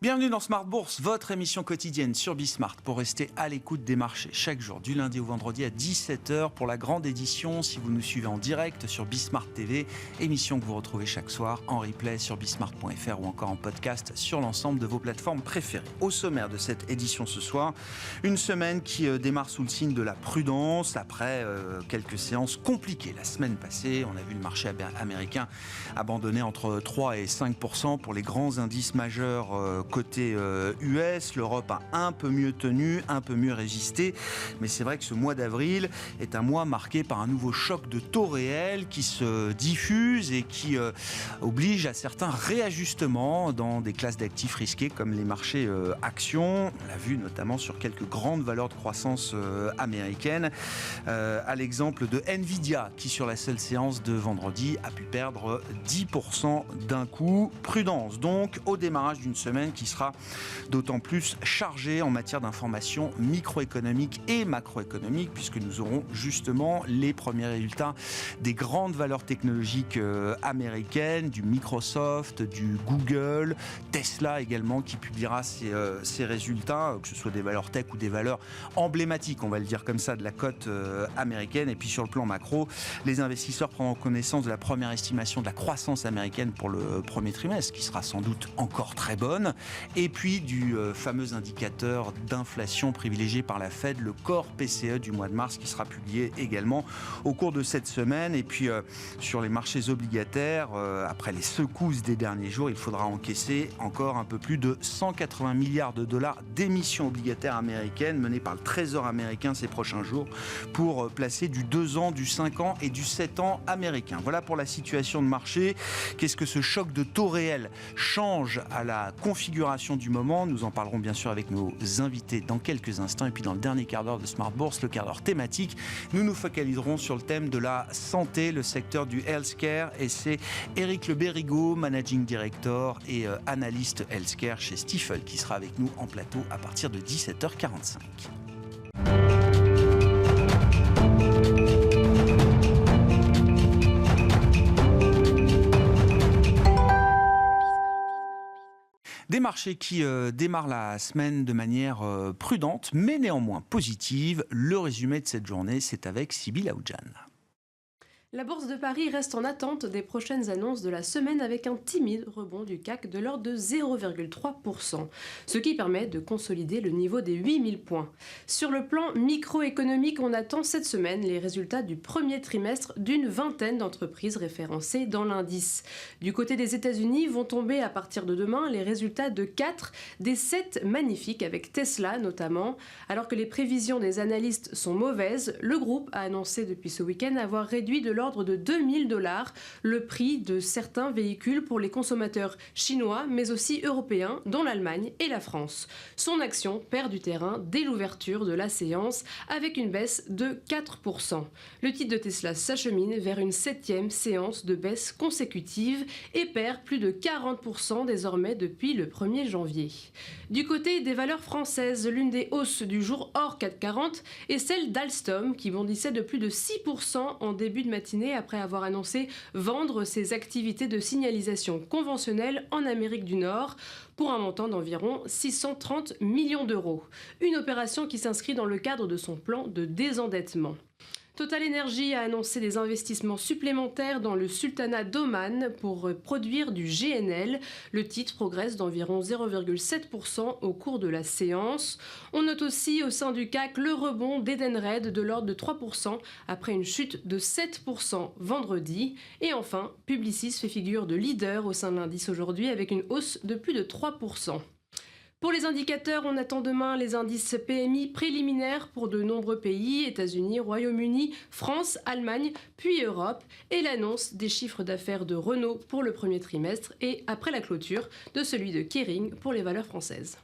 Bienvenue dans Smart Bourse, votre émission quotidienne sur Bismart pour rester à l'écoute des marchés chaque jour, du lundi au vendredi à 17h pour la grande édition. Si vous nous suivez en direct sur Bismart TV, émission que vous retrouvez chaque soir en replay sur bismart.fr ou encore en podcast sur l'ensemble de vos plateformes préférées. Au sommaire de cette édition ce soir, une semaine qui démarre sous le signe de la prudence après quelques séances compliquées. La semaine passée, on a vu le marché américain abandonner entre 3 et 5% pour les grands indices majeurs côté US. L'Europe a un peu mieux tenu, un peu mieux résisté, mais c'est vrai que ce mois d'avril est un mois marqué par un nouveau choc de taux réels qui se diffuse et qui oblige à certains réajustements dans des classes d'actifs risqués comme les marchés actions. On l'a vu notamment sur quelques grandes valeurs de croissance américaines, à l'exemple de Nvidia qui sur la seule séance de vendredi a pu perdre 10% d'un coup. Prudence donc au démarrage d'une semaine qui sera d'autant plus chargée en matière d'informations microéconomiques et macroéconomiques puisque nous aurons justement les premiers résultats des grandes valeurs technologiques américaines, du Microsoft, du Google, Tesla également qui publiera ses résultats, que ce soit des valeurs tech ou des valeurs emblématiques, on va le dire comme ça, de la cote américaine. Et puis sur le plan macro, les investisseurs prendront connaissance de la première estimation de la croissance américaine pour le premier trimestre qui sera sans doute encore très bonne. Et puis du fameux indicateur d'inflation privilégié par la Fed, le Core PCE du mois de mars qui sera publié également au cours de cette semaine. Et puis sur les marchés obligataires, après les secousses des derniers jours, il faudra encaisser encore un peu plus de 180 milliards de dollars d'émissions obligataires américaines menées par le Trésor américain ces prochains jours pour placer du 2 ans, du 5 ans et du 7 ans américain. Voilà pour la situation de marché. Qu'est-ce que ce choc de taux réel change à la configuration du moment? Nous en parlerons bien sûr avec nos invités dans quelques instants. Et puis dans le dernier quart d'heure de Smart Bourse, le quart d'heure thématique, nous nous focaliserons sur le thème de la santé, le secteur du healthcare. Et c'est Éric Le Berrigaud, Managing Director et analyste healthcare chez Stifel, qui sera avec nous en plateau à partir de 17h45. Des marchés qui démarrent la semaine de manière prudente, mais néanmoins positive. Le résumé de cette journée, c'est avec Sybille Aoudjan. La Bourse de Paris reste en attente des prochaines annonces de la semaine avec un timide rebond du CAC de l'ordre de 0,3%, ce qui permet de consolider le niveau des 8000 points. Sur le plan microéconomique, on attend cette semaine les résultats du premier trimestre d'une vingtaine d'entreprises référencées dans l'indice. Du côté des États-Unis, vont tomber à partir de demain les résultats de 4 des 7 magnifiques, avec Tesla notamment. Alors que les prévisions des analystes sont mauvaises, le groupe a annoncé depuis ce week-end avoir réduit de l'ordre de $2000 le prix de certains véhicules pour les consommateurs chinois, mais aussi européens, dont l'Allemagne et la France. Son action perd du terrain dès l'ouverture de la séance, avec une baisse de 4%. Le titre de Tesla s'achemine vers une 7e séance de baisse consécutive et perd plus de 40% désormais depuis le 1er janvier. Du côté des valeurs françaises, l'une des hausses du jour hors 440 est celle d'Alstom, qui bondissait de plus de 6% en début de matinée après avoir annoncé vendre ses activités de signalisation conventionnelle en Amérique du Nord pour un montant d'environ 630 millions d'euros. Une opération qui s'inscrit dans le cadre de son plan de désendettement. Total Energy a annoncé des investissements supplémentaires dans le sultanat d'Oman pour produire du GNL. Le titre progresse d'environ 0,7% au cours de la séance. On note aussi au sein du CAC le rebond d'Edenred de l'ordre de 3% après une chute de 7% vendredi. Et enfin, Publicis fait figure de leader au sein de l'indice aujourd'hui avec une hausse de plus de 3%. Pour les indicateurs, on attend demain les indices PMI préliminaires pour de nombreux pays, États-Unis, Royaume-Uni, France, Allemagne, puis Europe, et l'annonce des chiffres d'affaires de Renault pour le premier trimestre et après la clôture de celui de Kering pour les valeurs françaises.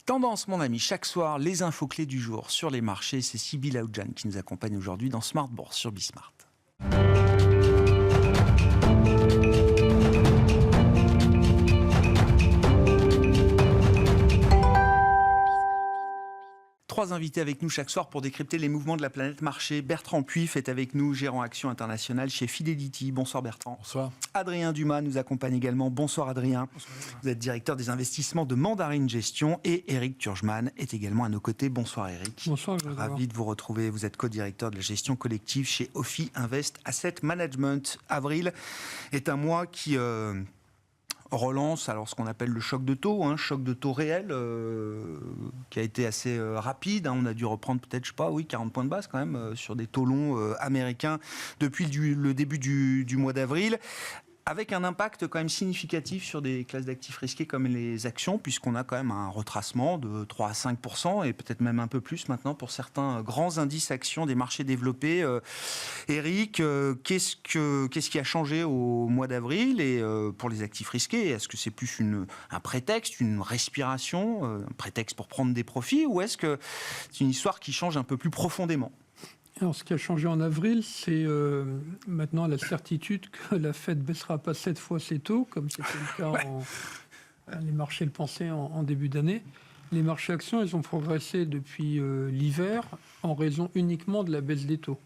Tendance, mon ami, chaque soir, les infos clés du jour sur les marchés. C'est Sybille Aoudjan qui nous accompagne aujourd'hui dans Smart Bourse sur Bismart. 3 invités avec nous chaque soir pour décrypter les mouvements de la planète marché. Bertrand Puif est avec nous, gérant Action Internationale chez Fidelity. Bonsoir Bertrand. Bonsoir. Adrien Dumas nous accompagne également. Bonsoir Adrien. Bonsoir. Vous êtes directeur des investissements de Mandarine Gestion et Eric Turgeman est également à nos côtés. Bonsoir Eric. Bonsoir. Ravi de vous retrouver. Vous êtes co-directeur de la gestion collective chez Ophi Invest Asset Management. Avril est un mois qui relance alors ce qu'on appelle le choc de taux, choc de taux réel qui a été assez rapide. On a dû reprendre peut-être, 40 points de base quand même sur des taux longs américains depuis le début du mois d'avril. Avec un impact quand même significatif sur des classes d'actifs risqués comme les actions, puisqu'on a quand même un retracement de 3 à 5%, et peut-être même un peu plus maintenant pour certains grands indices actions des marchés développés. Eric, qu'est-ce qui a changé au mois d'avril et pour les actifs risqués? Est-ce que c'est plus un prétexte, une respiration, un prétexte pour prendre des profits, ou est-ce que c'est une histoire qui change un peu plus profondément? Alors, ce qui a changé en avril, c'est maintenant la certitude que la Fed ne baissera pas 7 fois ses taux, comme c'était le cas les marchés le pensaient en début d'année. Les marchés actions, ils ont progressé depuis l'hiver en raison uniquement de la baisse des taux.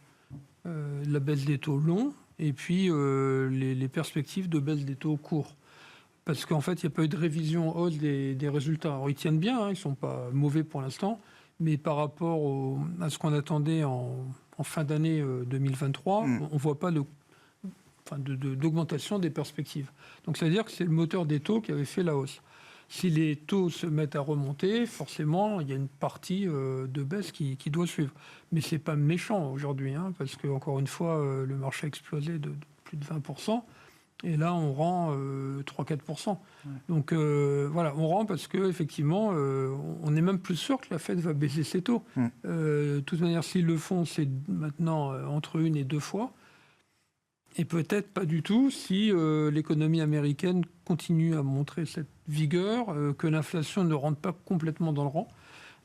La baisse des taux longs et puis les perspectives de baisse des taux courts. Parce qu'en fait, il n'y a pas eu de révision en hausse des résultats. Alors, ils tiennent bien, ils ne sont pas mauvais pour l'instant. Mais par rapport à ce qu'on attendait en fin d'année 2023, on ne voit pas d'augmentation des perspectives. Donc, c'est-à-dire que c'est le moteur des taux qui avait fait la hausse. Si les taux se mettent à remonter, forcément, il y a une partie de baisse qui doit suivre. Mais ce n'est pas méchant aujourd'hui, parce qu'encore une fois, le marché a explosé de plus de 20%. Et là, on rend 3-4%. Ouais. Donc voilà, on rend parce qu'effectivement, on est même plus sûr que la Fed va baisser ses taux. De toute manière, s'ils le font, c'est maintenant entre 1 et 2 fois. Et peut-être pas du tout si l'économie américaine continue à montrer cette vigueur, que l'inflation ne rentre pas complètement dans le rang.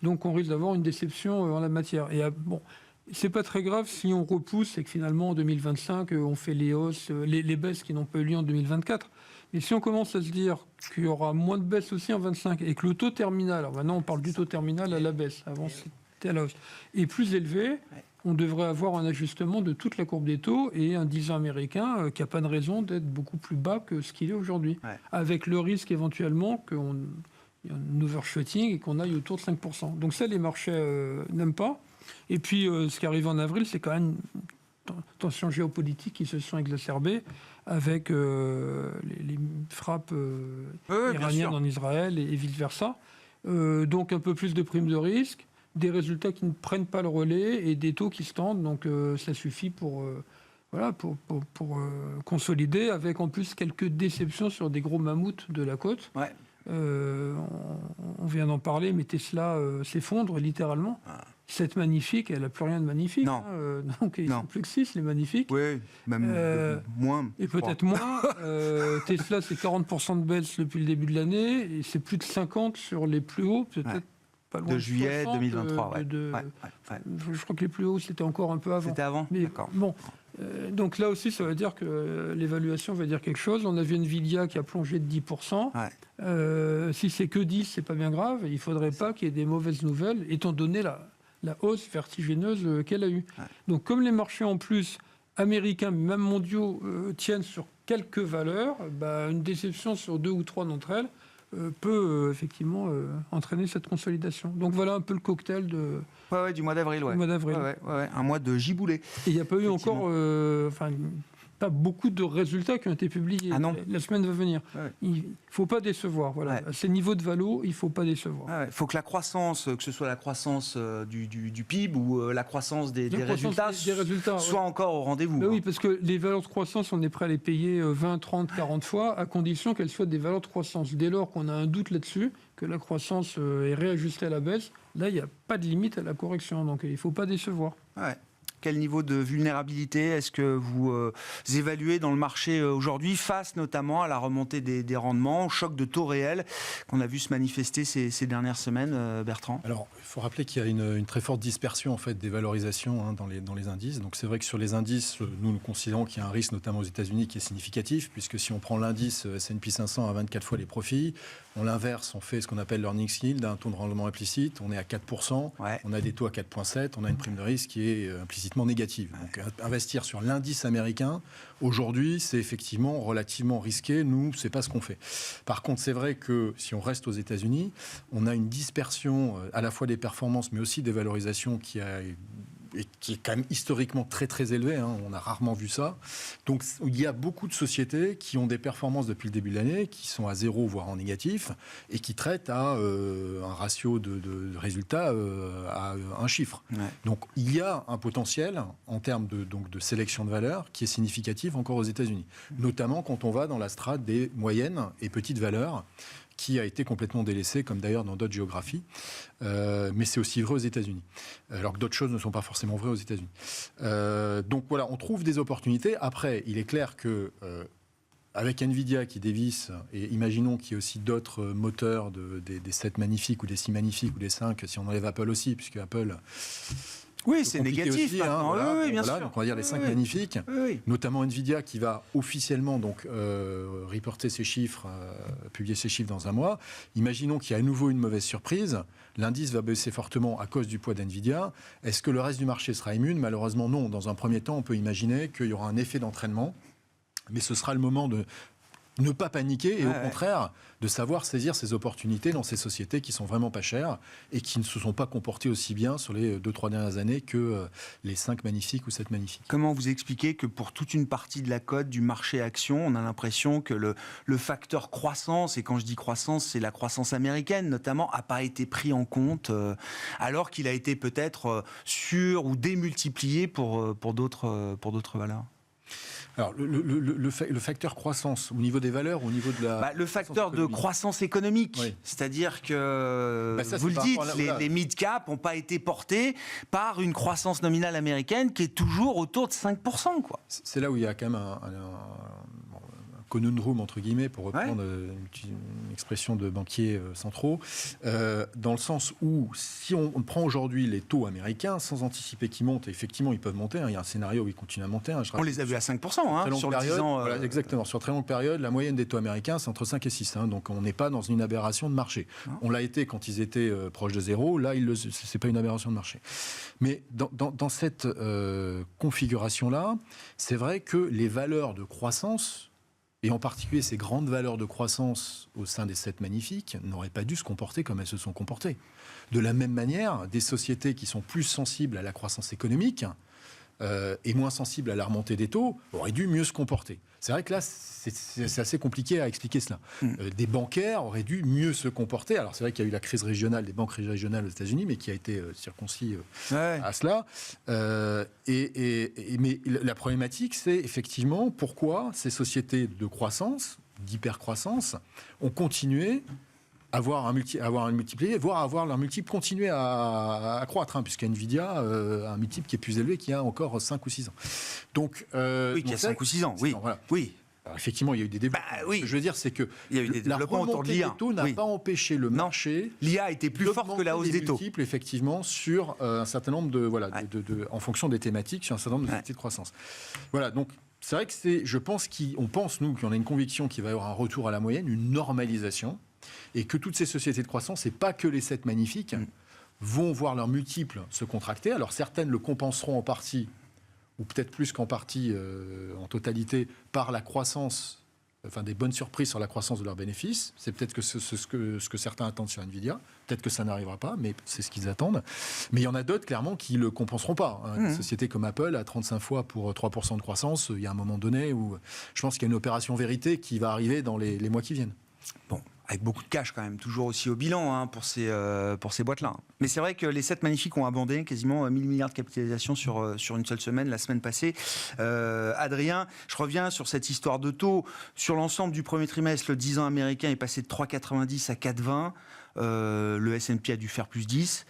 Donc on risque d'avoir une déception en la matière. Et c'est pas très grave si on repousse et que finalement en 2025 on fait les hausses, les baisses qui n'ont pas eu lieu en 2024. Mais si on commence à se dire qu'il y aura moins de baisses aussi en 2025 et que le taux terminal, alors maintenant on parle du taux terminal à la baisse, avant c'était à la hausse, est plus élevé, on devrait avoir un ajustement de toute la courbe des taux et un 10 ans américain qui n'a pas de raison d'être beaucoup plus bas que ce qu'il est aujourd'hui. Ouais. Avec le risque éventuellement qu'on y ait un overshooting et qu'on aille autour de 5%. Donc ça, les marchés n'aiment pas. Et puis, ce qui arrive en avril, c'est quand même une tensions géopolitiques qui se sont exacerbées avec les frappes iraniennes en Israël et vice-versa. Donc, un peu plus de primes de risque, des résultats qui ne prennent pas le relais et des taux qui se tendent. Donc, ça suffit pour consolider, avec en plus quelques déceptions sur des gros mammouths de la côte. Ouais. On vient d'en parler, mais Tesla s'effondre littéralement. Cette magnifique, elle n'a plus rien de magnifique. Non. Donc ils ne sont plus que 6, les magnifiques. Oui, même moins. Et peut-être moins. Tesla, c'est 40% de baisse depuis le début de l'année, et c'est plus de 50% sur les plus hauts, peut-être pas loin de juillet 2023. Je crois que les plus hauts, c'était encore un peu avant. C'était avant. Mais, d'accord. Bon. Donc là aussi, ça veut dire que l'évaluation va dire quelque chose. On a vu Nvidia qui a plongé de 10%. Si c'est que 10, c'est pas bien grave. Il ne faudrait pas qu'il y ait des mauvaises nouvelles, étant donné la hausse vertigineuse qu'elle a eue. Donc comme les marchés en plus américains, même mondiaux, tiennent sur quelques valeurs, une déception sur 2 ou 3 d'entre elles peut effectivement entraîner cette consolidation. Donc voilà un peu le cocktail du mois d'avril. Un mois de giboulé. Et il n'y a pas eu encore... pas beaucoup de résultats qui ont été publiés. Ah non. La semaine va venir. Il ne faut pas décevoir. Voilà. À ces niveaux de valo, il ne faut pas décevoir. Il faut que la croissance, que ce soit la croissance du PIB ou la croissance des résultats, soit encore au rendez-vous. Oui, parce que les valeurs de croissance, on est prêt à les payer 20, 30, 40 fois, à condition qu'elles soient des valeurs de croissance. Dès lors qu'on a un doute là-dessus, que la croissance est réajustée à la baisse, là, il n'y a pas de limite à la correction. Donc, il ne faut pas décevoir. Quel niveau de vulnérabilité est-ce que vous évaluez dans le marché aujourd'hui, face notamment à la remontée des rendements, au choc de taux réels qu'on a vu se manifester ces dernières semaines, Bertrand? Alors, il faut rappeler qu'il y a une très forte dispersion en fait, des valorisations dans les indices. Donc c'est vrai que sur les indices, nous considérons qu'il y a un risque, notamment aux États-Unis, qui est significatif, puisque si on prend l'indice S&P 500 à 24 fois les profits, On l'inverse, on fait ce qu'on appelle l'earnings yield, un taux de rendement implicite, on est à 4%, on a des taux à 4,7, on a une prime de risque qui est implicitement négative. Donc investir sur l'indice américain, aujourd'hui, c'est effectivement relativement risqué. Nous, c'est pas ce qu'on fait. Par contre, c'est vrai que si on reste aux États-Unis, on a une dispersion à la fois des performances, mais aussi des valorisations qui est quand même historiquement très très élevé, hein. On a rarement vu ça. Donc il y a beaucoup de sociétés qui ont des performances depuis le début de l'année, qui sont à 0 voire en négatif, et qui traitent à un ratio de résultats à un chiffre. Ouais. Donc il y a un potentiel en termes de sélection de valeurs qui est significatif encore aux États-Unis, notamment quand on va dans la strate des moyennes et petites valeurs, qui a été complètement délaissé, comme d'ailleurs dans d'autres géographies. Mais c'est aussi vrai aux États-Unis. Alors que d'autres choses ne sont pas forcément vraies aux États-Unis. Donc voilà, on trouve des opportunités. Après, il est clair que avec Nvidia qui dévisse, et imaginons qu'il y ait aussi d'autres moteurs des 7 magnifiques ou des 6 magnifiques ou des 5, si on enlève Apple aussi, puisque Apple... Oui, c'est négatif. Aussi, hein, voilà, oui, bien sûr. Donc on va dire les 5 magnifiques, notamment Nvidia qui va officiellement donc reporter ses chiffres, publier ses chiffres dans un mois. Imaginons qu'il y a à nouveau une mauvaise surprise. L'indice va baisser fortement à cause du poids d'Nvidia. Est-ce que le reste du marché sera immune ? Malheureusement, non. Dans un premier temps, on peut imaginer qu'il y aura un effet d'entraînement, mais ce sera le moment de ne pas paniquer et au contraire de savoir saisir ces opportunités dans ces sociétés qui sont vraiment pas chères et qui ne se sont pas comportées aussi bien sur les 2-3 dernières années que les 5 magnifiques ou 7 magnifiques. Comment vous expliquez que pour toute une partie de la cote du marché action, on a l'impression que le facteur croissance, et quand je dis croissance, c'est la croissance américaine notamment, n'a pas été pris en compte alors qu'il a été peut-être sur ou démultiplié pour d'autres valeurs ? Alors, le facteur croissance, au niveau des valeurs, au niveau de la... le facteur de croissance économique, oui. C'est-à-dire que, vous le dites, les mid-cap n'ont pas été portés par une croissance nominale américaine qui est toujours autour de 5%. Quoi. C'est là où il y a quand même un conundrum, entre guillemets, pour reprendre une expression de banquiers centraux, dans le sens où, si on prend aujourd'hui les taux américains, sans anticiper qu'ils montent, et effectivement, ils peuvent monter, hein, il y a un scénario où ils continuent à monter. Hein, on les a vus à 5%, sur le 10 ans. Voilà, exactement, sur très longue période, la moyenne des taux américains, c'est entre 5 et 6. Hein, donc on n'est pas dans une aberration de marché. On l'a été quand ils étaient proches de zéro, là, c'est pas une aberration de marché. Mais dans cette configuration-là, c'est vrai que les valeurs de croissance, et en particulier ces grandes valeurs de croissance au sein des 7 magnifiques, n'auraient pas dû se comporter comme elles se sont comportées. De la même manière, des sociétés qui sont plus sensibles à la croissance économique et moins sensibles à la remontée des taux auraient dû mieux se comporter. C'est vrai que là, c'est assez compliqué à expliquer cela. Des bancaires auraient dû mieux se comporter. Alors c'est vrai qu'il y a eu la crise régionale des banques régionales aux États-Unis, mais qui a été circoncis à cela. Mais la problématique, c'est effectivement pourquoi ces sociétés de croissance, d'hypercroissance, ont continué à avoir un multiplié, voire à avoir leur multiple continuer à croître, hein, puisque Nvidia a un multiple qui est plus élevé qu'il y a encore 5 ou 6 ans. Donc, oui, qu'il y a 5 ou 6 ans, oui. Voilà. Oui. Alors, effectivement, il y a eu des développements. Oui. Ce que je veux dire, c'est que il y a eu des développements autour de l'IA. Les taux n'a pas empêché le marché. L'IA était plus forte que la hausse des taux. Multiples, effectivement, sur un certain nombre en fonction des thématiques, sur un certain nombre de sociétés de croissance. Voilà, donc c'est vrai que on pense, nous, qu'on a une conviction qu'il va y avoir un retour à la moyenne, une normalisation, et que toutes ces sociétés de croissance, et pas que les 7 magnifiques, vont voir leurs multiples se contracter. Alors certaines le compenseront en partie, ou peut-être plus qu'en partie, en totalité, par la croissance, enfin des bonnes surprises sur la croissance de leurs bénéfices. C'est peut-être ce que certains attendent sur Nvidia. Peut-être que ça n'arrivera pas, mais c'est ce qu'ils attendent. Mais il y en a d'autres, clairement, qui ne le compenseront pas. Hein. Des sociétés comme Apple, à 35 fois pour 3% de croissance, il y a un moment donné où je pense qu'il y a une opération vérité qui va arriver dans les mois qui viennent. Bon, avec beaucoup de cash quand même, toujours aussi au bilan pour ces boîtes-là. Mais c'est vrai que les 7 magnifiques ont abondé quasiment 1000 milliards de capitalisation sur une seule semaine, la semaine passée. Adrien, je reviens sur cette histoire de taux. Sur l'ensemble du premier trimestre, le 10 ans américain est passé de 3,90 à 4,20. Le S&P a dû faire plus 10.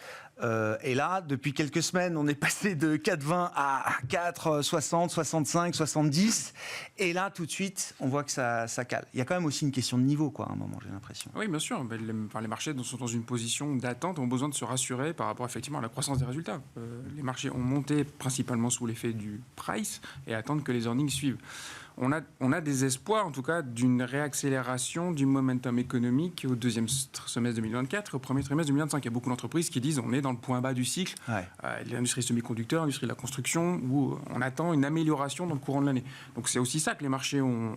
Et là, depuis quelques semaines, on est passé de 4,20 à 4,60, 65, 70. Et là, tout de suite, on voit que ça cale. Il y a quand même aussi une question de niveau, quoi, à un moment, j'ai l'impression. Oui, bien sûr. Les marchés sont dans une position d'attente, ont besoin de se rassurer par rapport effectivement à la croissance des résultats. Les marchés ont monté principalement sous l'effet du price et attendent que les earnings suivent. on a des espoirs, en tout cas, d'une réaccélération du momentum économique au deuxième semestre 2024 et au premier trimestre 2025. Il y a beaucoup d'entreprises qui disent on est dans le point bas du cycle, l'industrie semi-conducteur, l'industrie de la construction, où on attend une amélioration dans le courant de l'année. Donc c'est aussi ça que les marchés ont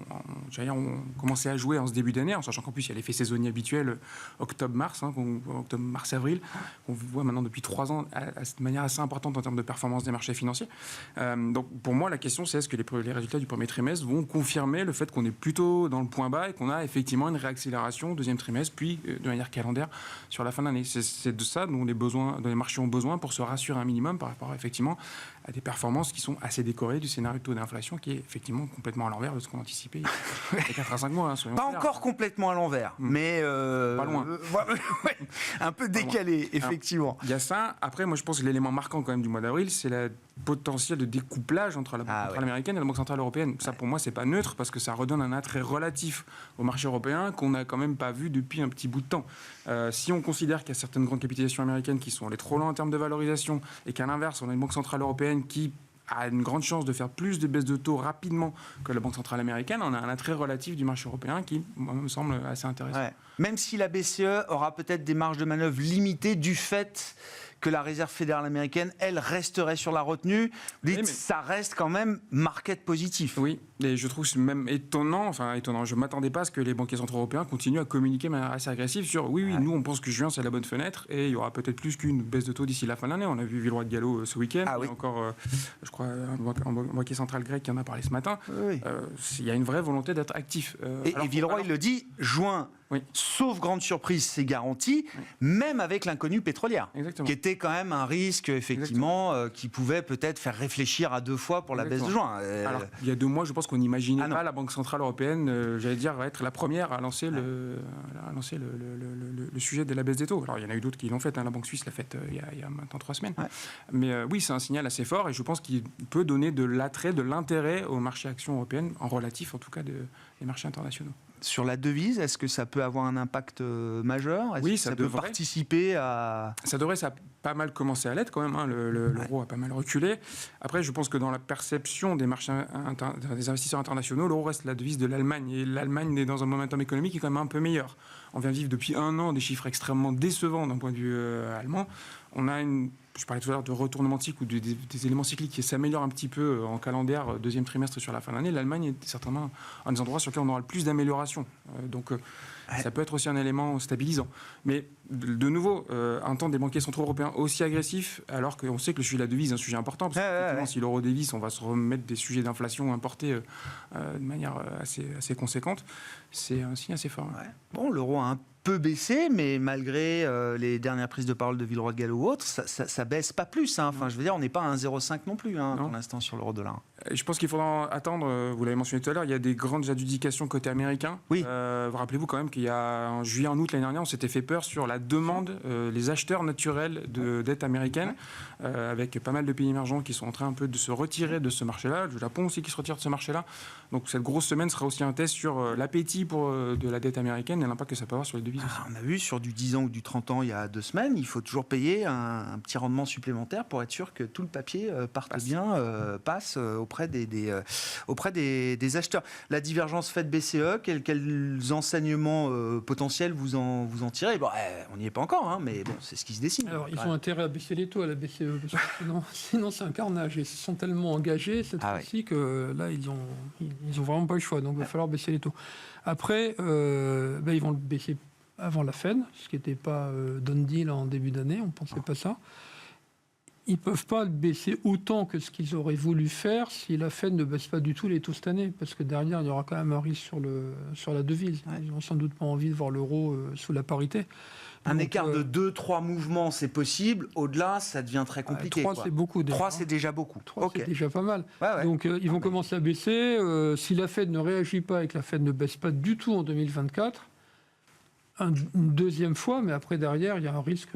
commencé à jouer en ce début d'année, en sachant qu'en plus il y a l'effet saisonnier habituel octobre-mars, octobre-mars-avril, qu'on voit maintenant depuis 3 ans de manière assez importante en termes de performance des marchés financiers. Donc pour moi, la question c'est est-ce que les résultats du premier trimestre vont confirmer le fait qu'on est plutôt dans le point bas et qu'on a effectivement une réaccélération au deuxième trimestre, puis de manière calendaire sur la fin de l'année. C'est de ça dont les marchés ont besoin pour se rassurer un minimum par rapport effectivement à des performances qui sont assez décorées du scénario de taux d'inflation qui est effectivement complètement à l'envers de ce qu'on anticipait il y a 4 à 5 mois. Pas encore complètement à l'envers, mais... pas loin. Un peu décalé, effectivement. Il y a ça. Après, moi, je pense que l'élément marquant quand même du mois d'avril, c'est le potentiel de découplage entre la Banque centrale américaine et la Banque centrale européenne. Ça, pour moi, c'est pas neutre parce que ça redonne un attrait relatif au marché européen qu'on n'a quand même pas vu depuis un petit bout de temps. Si on considère qu'il y a certaines grandes capitalisations américaines qui sont allées trop loin en termes de valorisation et qu'à l'inverse, on a une Banque centrale européenne qui a une grande chance de faire plus de baisses de taux rapidement que la Banque centrale américaine, on a un attrait relatif du marché européen qui, moi, me semble assez intéressant. Ouais. Même si la BCE aura peut-être des marges de manœuvre limitées du fait que la Réserve fédérale américaine, elle, resterait sur la retenue. Vous dites, ça reste quand même market positif. Oui, et je trouve même étonnant, je ne m'attendais pas à ce que les banquiers centraux européens continuent à communiquer de manière assez agressive sur nous on pense que juin c'est la bonne fenêtre et il y aura peut-être plus qu'une baisse de taux d'ici la fin de l'année. On a vu Villeroy de Gallo ce week-end, il y a encore, je crois, un banquier central grec qui en a parlé ce matin. Il y a une vraie volonté d'être actif. Et Villeroy, il le dit, juin, sauf grande surprise, c'est garanti, même avec l'inconnu pétrolière, qui était quand même un risque, effectivement, qui pouvait peut-être faire réfléchir à 2 fois pour la baisse de juin. Alors, il y a 2 mois, je pense qu'on n'imaginait pas la Banque centrale européenne, va être la première à lancer le sujet de la baisse des taux. Alors, il y en a eu d'autres qui l'ont fait, la Banque suisse l'a fait il y a maintenant 3 semaines. Mais oui, c'est un signal assez fort et je pense qu'il peut donner de l'attrait, de l'intérêt aux marchés actions européennes, en relatif en tout cas des marchés internationaux. Sur la devise, est-ce que ça peut avoir un impact majeur ? Oui, ça peut participer à... Ça a pas mal commencé à l'être quand même, l'euro a pas mal reculé. Après, je pense que dans la perception des marchés des investisseurs internationaux, l'euro reste la devise de l'Allemagne. Et l'Allemagne est dans un momentum économique qui est quand même un peu meilleur. On vient vivre depuis 1 an des chiffres extrêmement décevants d'un point de vue allemand. On a je parlais tout à l'heure de retournement de cycle ou des éléments cycliques qui s'améliorent un petit peu en calendaire deuxième trimestre sur la fin de l'année. L'Allemagne est certainement un des endroits sur lesquels on aura le plus d'amélioration. Donc ça peut être aussi un élément stabilisant. Mais de nouveau, un temps des banquiers centraux européens aussi agressifs, alors qu'on sait que le sujet de la devise est un sujet important, parce que si l'euro dévisse, on va se remettre des sujets d'inflation importés de manière assez conséquente. C'est un signe assez fort. Bon, l'euro a un peu baissé, mais malgré les dernières prises de parole de Villeroy de Gallo ou autres, ça baisse pas plus. Enfin, je veux dire, on n'est pas à 1,05 non plus pour l'instant sur l'euro dollar. Je pense qu'il faudra attendre, vous l'avez mentionné tout à l'heure, il y a des grandes adjudications côté américain. Rappelez-vous quand même qu'il y a en juillet, en août l'année dernière, on s'était fait peur sur la demande, les acheteurs naturels de dette américaine, avec pas mal de pays émergents qui sont en train un peu de se retirer de ce marché-là, le Japon aussi qui se retire de ce marché-là. Donc cette grosse semaine sera aussi un test sur l'appétit de la dette américaine et l'impact que ça peut avoir sur les devises. On a vu sur du 10 ans ou du 30 ans il y a 2 semaines, il faut toujours payer un petit rendement supplémentaire pour être sûr que tout le papier passe auprès des acheteurs. La divergence faite BCE, quels enseignements potentiels vous en tirez ? On n'y est pas encore, mais bon, c'est ce qui se dessine. Alors, ils ont intérêt à baisser les taux à la BCE, parce que sinon c'est un carnage. Et ils se sont tellement engagés cette fois-ci que là, ils ont vraiment pas le choix. Donc, il va falloir baisser les taux. Après, ils vont le baisser avant la Fed, ce qui n'était pas done deal en début d'année, on ne pensait pas ça. Ils ne peuvent pas le baisser autant que ce qu'ils auraient voulu faire si la Fed ne baisse pas du tout les taux cette année, parce que derrière, il y aura quand même un risque sur la devise. Ils n'ont sans doute pas envie de voir l'euro sous la parité. Un écart de 2-3 mouvements, c'est possible. Au-delà, ça devient très compliqué. 3, c'est beaucoup. 3, c'est déjà beaucoup. 3, c'est déjà pas mal. Donc, ils vont commencer à baisser. Si la Fed ne réagit pas et que la Fed ne baisse pas du tout en 2024, une deuxième fois, mais après, derrière, il y a un risque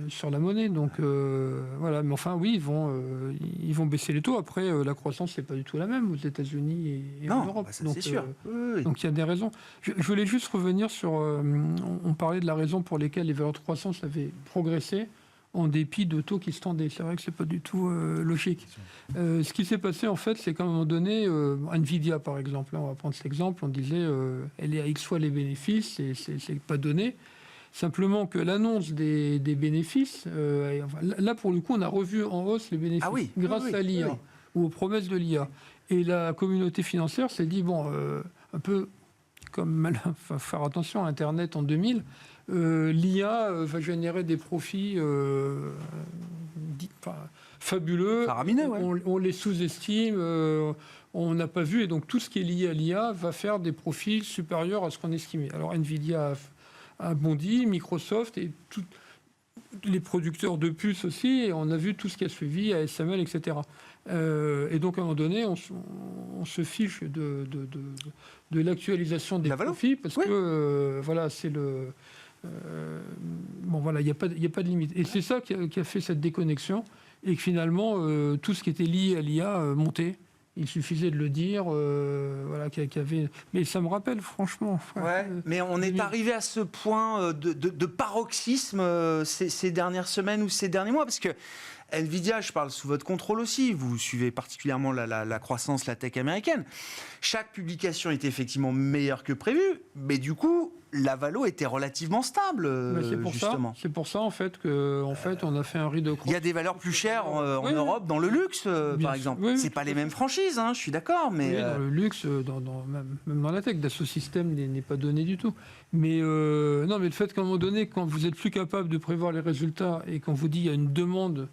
sur la monnaie. Donc, voilà. Mais enfin, oui, ils vont baisser les taux. Après, la croissance, c'est pas du tout la même aux États-Unis et en Europe. Ça, c'est sûr. Donc, il y a des raisons. Je voulais juste revenir sur... on parlait de la raison pour laquelle les valeurs de croissance avaient progressé en dépit de taux qui se tendaient. C'est vrai que c'est pas du tout logique. Ce qui s'est passé, en fait, c'est qu'à un moment donné, Nvidia, par exemple, on va prendre cet exemple, on disait elle est à X fois les bénéfices, c'est pas donné. Simplement que l'annonce des bénéfices, là, pour le coup, on a revu en hausse les bénéfices grâce à l'IA ou aux promesses de l'IA. Et la communauté financière s'est dit, un peu comme faire attention à Internet en 2000, l'IA va générer des profits fabuleux. On les sous-estime, on n'a pas vu. Et donc, tout ce qui est lié à l'IA va faire des profits supérieurs à ce qu'on estimait. Alors, Nvidia a bondi, Microsoft et tous les producteurs de puces aussi. Et on a vu tout ce qui a suivi, ASML, etc. Et donc, à un moment donné, on se fiche de l'actualisation des profits parce que, c'est le... il n'y a pas de limite. Et c'est ça qui a fait cette déconnexion et que finalement, tout ce qui était lié à l'IA montait. Il suffisait de le dire, qu'il y avait... Mais ça me rappelle, franchement... mais on est arrivé à ce point de paroxysme ces dernières semaines ou ces derniers mois, parce que Nvidia, je parle sous votre contrôle aussi, vous suivez particulièrement la croissance, la tech américaine. Chaque publication était effectivement meilleure que prévu, mais du coup, la valo était relativement stable, justement. C'est pour ça, en fait, on a fait un rideau croissant. Il y a des valeurs plus chères en Europe, dans le luxe, par exemple. C'est pas les mêmes franchises, je suis d'accord, mais... Oui, dans le luxe, même dans la tech, Dassault Systèmes n'est pas donné du tout. Mais non, mais le fait qu'à un moment donné, quand vous êtes plus capable de prévoir les résultats et qu'on vous dit qu'il y a une demande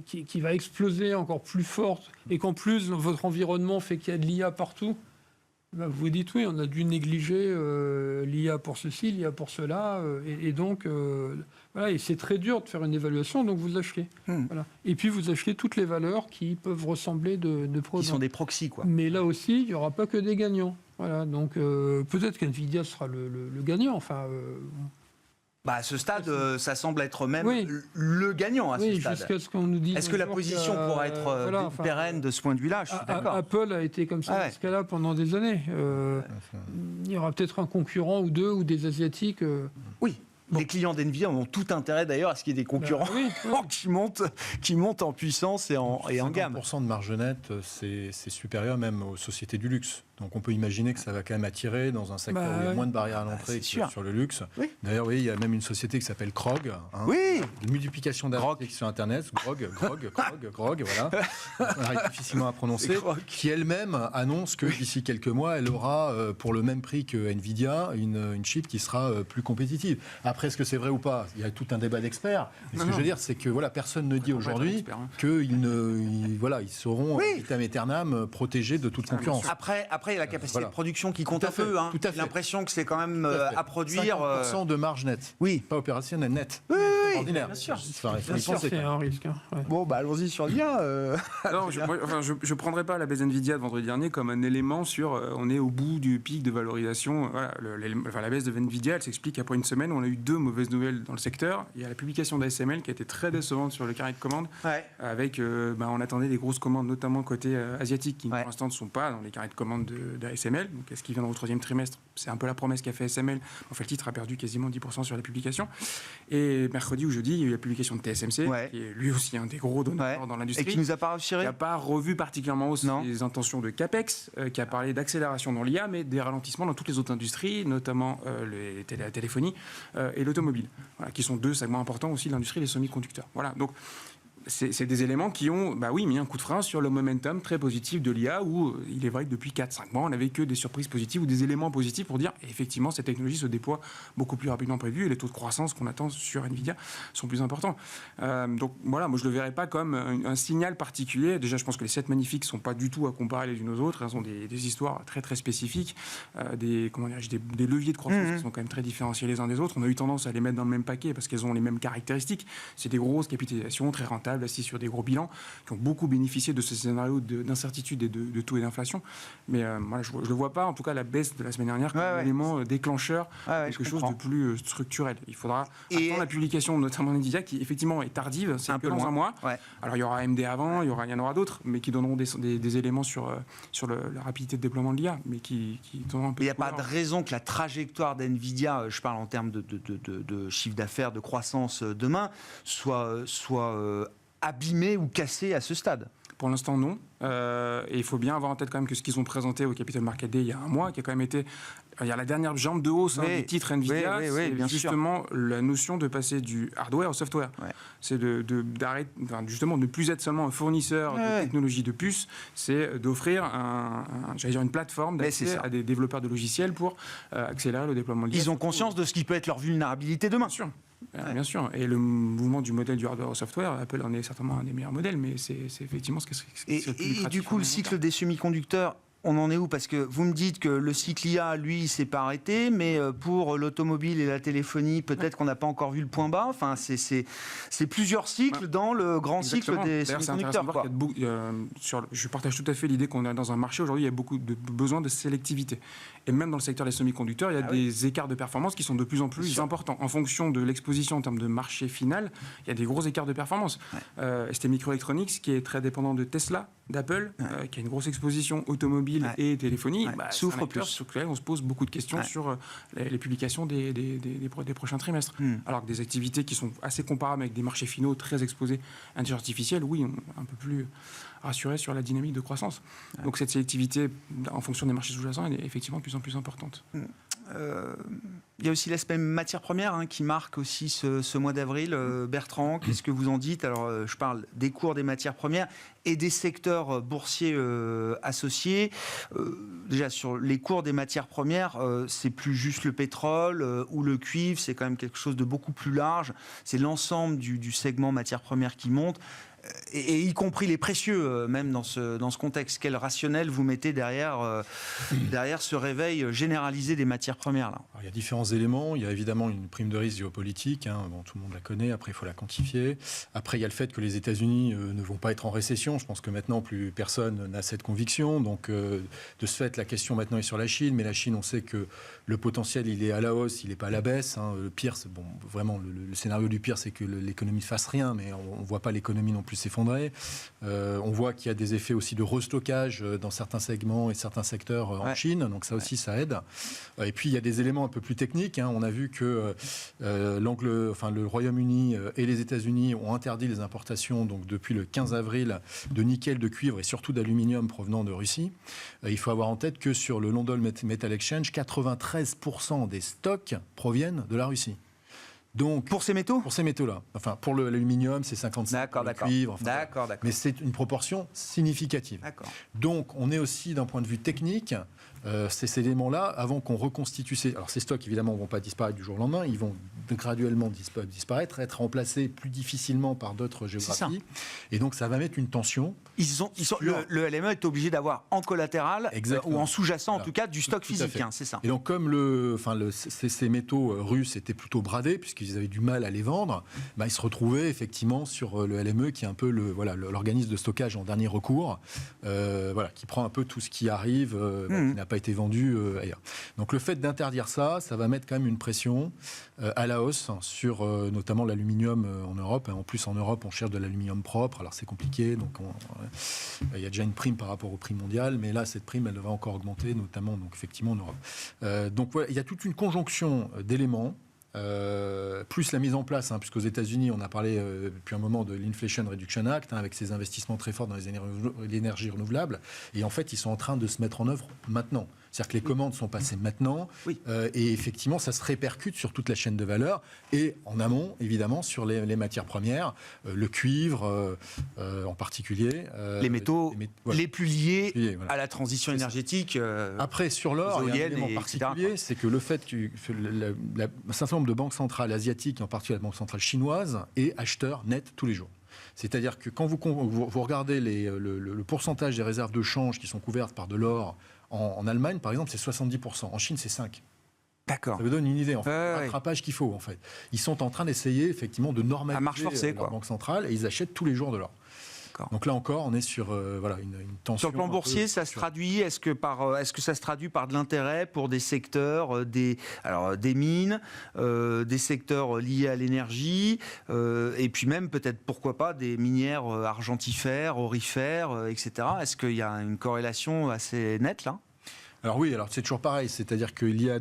qui va exploser encore plus forte et qu'en plus votre environnement fait qu'il y a de l'IA partout, vous vous dites oui, on a dû négliger l'IA pour ceci, l'IA pour cela, et donc et c'est très dur de faire une évaluation, donc vous achetez. Voilà. Et puis vous achetez toutes les valeurs qui peuvent ressembler de produits. Qui sont des proxys, quoi. Mais là aussi, il n'y aura pas que des gagnants. Voilà, donc peut-être qu'Nvidia sera le gagnant. À ce stade, ça semble être même le gagnant à ce stade. Jusqu'à ce qu'on nous dise. Est-ce que la position pourra être pérenne de ce point de vue-là? Je suis d'accord. Apple a été comme ça dans ce cas-là pendant des années. Il y aura peut-être un concurrent ou deux ou des Asiatiques. Oui. Les clients d'Nvidia ont tout intérêt d'ailleurs à ce qu'il y ait des concurrents qui montent en puissance et en gamme. 50% de marge nette, c'est supérieur même aux sociétés du luxe. Donc on peut imaginer que ça va quand même attirer dans un secteur où il y a moins de barrières à l'entrée que sur le luxe. Oui. D'ailleurs, il y a même une société qui s'appelle Krog. Une multiplication d'articles sur Internet. Grog, voilà. On arrive difficilement à prononcer. Qui elle-même annonce que d'ici quelques mois, elle aura, pour le même prix que Nvidia, une chip qui sera plus compétitive. Après, est-ce que c'est vrai ou pas? Il y a tout un débat d'experts. Mais ce que je veux dire, c'est que personne ne dit aujourd'hui qu'ils seront vitam aeternam protégés de toute concurrence. Après, il y a la capacité de production qui compte un peu. J'ai l'impression que c'est quand même à produire. 50% de marge nette. Oui. Pas opérationnelle, nette. Oui, ordinaire. bien sûr. C'est un risque. Bon, allons-y sur l'IA. Non, je ne prendrai pas la baisse Nvidia de vendredi dernier comme un élément sur on est au bout du pic de valorisation. La baisse de Nvidia, elle s'explique après une semaine où on a eu deux mauvaises nouvelles dans le secteur. Il y a la publication d'ASML qui a été très décevante sur le carnet de commandes. Avec, on attendait des grosses commandes, notamment côté asiatique, qui pour l'instant ne sont pas dans les carnets de commandes d'ASML. Donc, est-ce qu'ils viendront au troisième trimestre? C'est un peu la promesse qu'a fait SML. En fait, le titre a perdu quasiment 10% sur la publication. Et mercredi ou jeudi, il y a eu la publication de TSMC, qui est lui aussi un des gros donneurs dans l'industrie. Et qui nous a pas rassuré. Qui n'a pas revu particulièrement hausse les intentions de CAPEX, qui a parlé d'accélération dans l'IA, mais des ralentissements dans toutes les autres industries, notamment la téléphonie et l'automobile, qui sont deux segments importants aussi de l'industrie des semi-conducteurs. Voilà, donc c'est des éléments qui ont mis un coup de frein sur le momentum très positif de l'IA, où il est vrai que depuis 4-5 mois, on n'avait que des surprises positives ou des éléments positifs pour dire effectivement cette technologie se déploie beaucoup plus rapidement prévu et les taux de croissance qu'on attend sur Nvidia sont plus importants. Donc voilà, moi je ne le verrais pas comme un signal particulier. Déjà, je pense que les 7 magnifiques ne sont pas du tout à comparer les unes aux autres. Elles ont des histoires très très spécifiques, des leviers de croissance qui sont quand même très différenciés les uns des autres. On a eu tendance à les mettre dans le même paquet parce qu'elles ont les mêmes caractéristiques. C'est des grosses capitalisations très rentables, variables assises sur des gros bilans, qui ont beaucoup bénéficié de ce scénario d'incertitude et de taux et d'inflation. Mais voilà, je ne le vois pas, en tout cas, la baisse de la semaine dernière comme un élément déclencheur, quelque chose de plus structurel. Il faudra attendre la publication, notamment Nvidia, qui effectivement est tardive, c'est un peu dans un mois. Alors il y aura AMD avant, il y en aura d'autres, mais qui donneront des éléments sur la rapidité de déploiement de l'IA, mais qui donneront un peu. Il n'y a pas de raison que la trajectoire d'Nvidia, je parle en termes de chiffre d'affaires, de croissance demain, soit abîmée ou cassée à ce stade. Pour l'instant, non. Et il faut bien avoir en tête quand même que ce qu'ils ont présenté au Capital Market Day il y a un mois, qui a quand même été... Il y a la dernière jambe de hausse des titres Nvidia, c'est justement la notion de passer du hardware au software. C'est d'arrêter, justement, de ne plus être seulement un fournisseur de technologie de puces, c'est d'offrir une plateforme d'accès à des développeurs de logiciels pour accélérer le déploiement de l'IA. Ils ont conscience de ce qui peut être leur vulnérabilité demain. Bien sûr. Bien sûr. Et le mouvement du modèle du hardware au software, Apple en est certainement un des meilleurs modèles, mais c'est effectivement ce qui est le plus lucratif. Et du coup, le cycle des semi-conducteurs, on en est où? Parce que vous me dites que le cycle IA, lui, il s'est pas arrêté, mais pour l'automobile et la téléphonie, peut-être qu'on n'a pas encore vu le point bas. Enfin, c'est plusieurs cycles dans le grand cycle des semi-conducteurs. Je partage tout à fait l'idée qu'on est dans un marché aujourd'hui, il y a beaucoup de besoin de sélectivité. Et même dans le secteur des semi-conducteurs, il y a des écarts de performance qui sont de plus en plus importants. En fonction de l'exposition en termes de marché final, il y a des gros écarts de performance. ST Microelectronics, qui est très dépendant de Tesla, d'Apple, qui a une grosse exposition automobile et téléphonie, souffre plus. Sur lequel on se pose beaucoup de questions sur les publications des prochains trimestres. Alors que des activités qui sont assez comparables avec des marchés finaux très exposés à l'intelligence artificielle, oui, on est un peu plus rassuré sur la dynamique de croissance. Donc cette sélectivité, en fonction des marchés sous-jacents, est effectivement de plus en plus importante. Il y a aussi l'aspect matières premières qui marque aussi ce mois d'avril. Bertrand, qu'est-ce que vous en dites? Alors, je parle des cours des matières premières et des secteurs boursiers associés. Déjà, sur les cours des matières premières, c'est plus juste le pétrole ou le cuivre, c'est quand même quelque chose de beaucoup plus large. C'est l'ensemble du segment matières premières qui monte. Et y compris les précieux, même dans ce contexte. Quel rationnel vous mettez derrière ce réveil généralisé des matières premières là? Alors, il y a différents éléments. Il y a évidemment une prime de risque géopolitique. Tout le monde la connaît. Après, il faut la quantifier. Après, il y a le fait que les États-Unis ne vont pas être en récession. Je pense que maintenant, plus personne n'a cette conviction. Donc, de ce fait, la question maintenant est sur la Chine. Mais la Chine, on sait que le potentiel, il est à la hausse, il n'est pas à la baisse. Le pire, c'est vraiment, le scénario du pire, c'est que l'économie ne fasse rien. Mais on ne voit pas l'économie non plus s'effondrer. On voit qu'il y a des effets aussi de restockage dans certains segments et certains secteurs en Chine, donc ça aussi ça aide. Et puis il y a des éléments un peu plus techniques. On a vu que le Royaume-Uni et les États-Unis ont interdit les importations donc depuis le 15 avril de nickel, de cuivre et surtout d'aluminium provenant de Russie. Il faut avoir en tête que sur le London Metal Exchange, 93% des stocks proviennent de la Russie. Donc, pour ces métaux? Pour ces métaux-là. Enfin, pour l'aluminium, c'est 55%. Pour le cuivre. D'accord. Mais c'est une proportion significative. Donc, on est aussi, d'un point de vue technique, ces éléments-là, avant qu'on reconstitue Alors, ces stocks, évidemment, ne vont pas disparaître du jour au lendemain. Ils vont graduellement disparaître, être remplacés plus difficilement par d'autres géographies. Et donc, ça va mettre une tension. Le LME est obligé d'avoir en collatéral, ou en sous-jacent, en tout cas, du stock physique. C'est ça. Et donc, comme ces métaux russes étaient plutôt bradés, puisqu'ils avaient du mal à les vendre, ils se retrouvaient effectivement sur le LME, qui est un peu l'organisme de stockage en dernier recours, qui prend un peu tout ce qui arrive, qui n'a pas été vendu ailleurs. Donc le fait d'interdire ça va mettre quand même une pression à la hausse sur notamment l'aluminium en Europe. En plus, en Europe, on cherche de l'aluminium propre, alors c'est compliqué, donc il y a déjà une prime par rapport au prix mondial, mais là, cette prime, elle va encore augmenter, notamment donc, effectivement en Europe. Donc voilà, il y a toute une conjonction d'éléments. Plus la mise en place, puisqu'aux États-Unis, on a parlé depuis un moment de l'Inflation Reduction Act, avec ses investissements très forts dans les énergies renouvelables. Et en fait, ils sont en train de se mettre en œuvre maintenant. C'est-à-dire que les commandes sont passées maintenant. Et effectivement, ça se répercute sur toute la chaîne de valeur. Et en amont, évidemment, sur les matières premières, le cuivre en particulier. Les métaux les plus liés à la transition énergétique. Après, sur l'or, il y a un élément particulier, c'est que le fait que un certain nombre de banques centrales asiatiques, en particulier la banque centrale chinoise, est acheteur net tous les jours. C'est-à-dire que quand vous regardez le pourcentage des réserves de change qui sont couvertes par de l'or en Allemagne, par exemple, c'est 70%. En Chine, c'est 5%. D'accord. Ça vous donne une idée, en fait, le rattrapage qu'il faut, en fait. Ils sont en train d'essayer, effectivement, de normaliser marche forcée, leur banque centrale, et ils achètent tous les jours de l'or. Donc là encore, on est sur une tension. Sur le plan boursier, ça se traduit. Est-ce que ça se traduit par de l'intérêt pour des secteurs, des mines, des secteurs liés à l'énergie, et puis même peut-être pourquoi pas des minières argentifères, aurifères, etc. Est-ce qu'il y a une corrélation assez nette là ? Alors oui, alors c'est toujours pareil, c'est-à-dire qu'il y a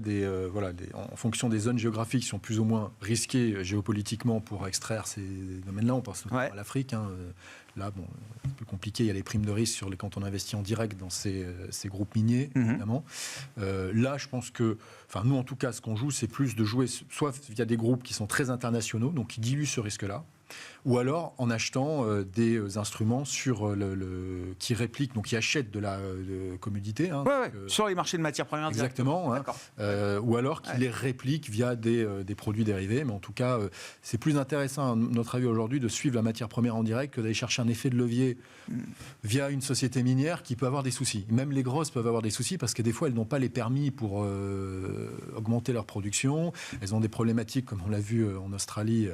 en fonction des zones géographiques qui sont plus ou moins risquées géopolitiquement pour extraire ces domaines-là, on pense notamment à l'Afrique. Là, bon, c'est un peu compliqué, il y a les primes de risque quand on investit en direct dans ces groupes miniers, évidemment. Là, je pense que, nous en tout cas, ce qu'on joue, c'est plus de jouer soit via des groupes qui sont très internationaux, donc qui diluent ce risque-là, ou alors en achetant des instruments qui répliquent, donc qui achètent de la commodité. Sur les marchés de matières premières. Exactement. Ou alors qui les répliquent via des produits dérivés. Mais en tout cas, c'est plus intéressant, à notre avis aujourd'hui, de suivre la matière première en direct que d'aller chercher un effet de levier via une société minière qui peut avoir des soucis. Même les grosses peuvent avoir des soucis parce que des fois, elles n'ont pas les permis pour augmenter leur production. Elles ont des problématiques, comme on l'a vu en Australie,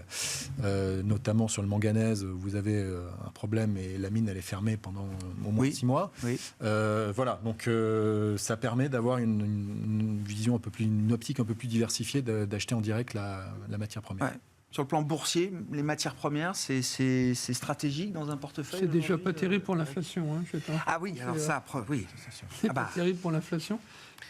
notamment sur le manganèse, vous avez un problème et la mine elle est fermée pendant au moins 6 mois. Donc ça permet d'avoir une vision une optique un peu plus diversifiée d'acheter en direct la matière première. Sur le plan boursier, les matières premières, c'est stratégique dans un portefeuille. C'est déjà pas terrible pour l'inflation. Ah oui, alors ça, oui. C'est pas terrible pour l'inflation.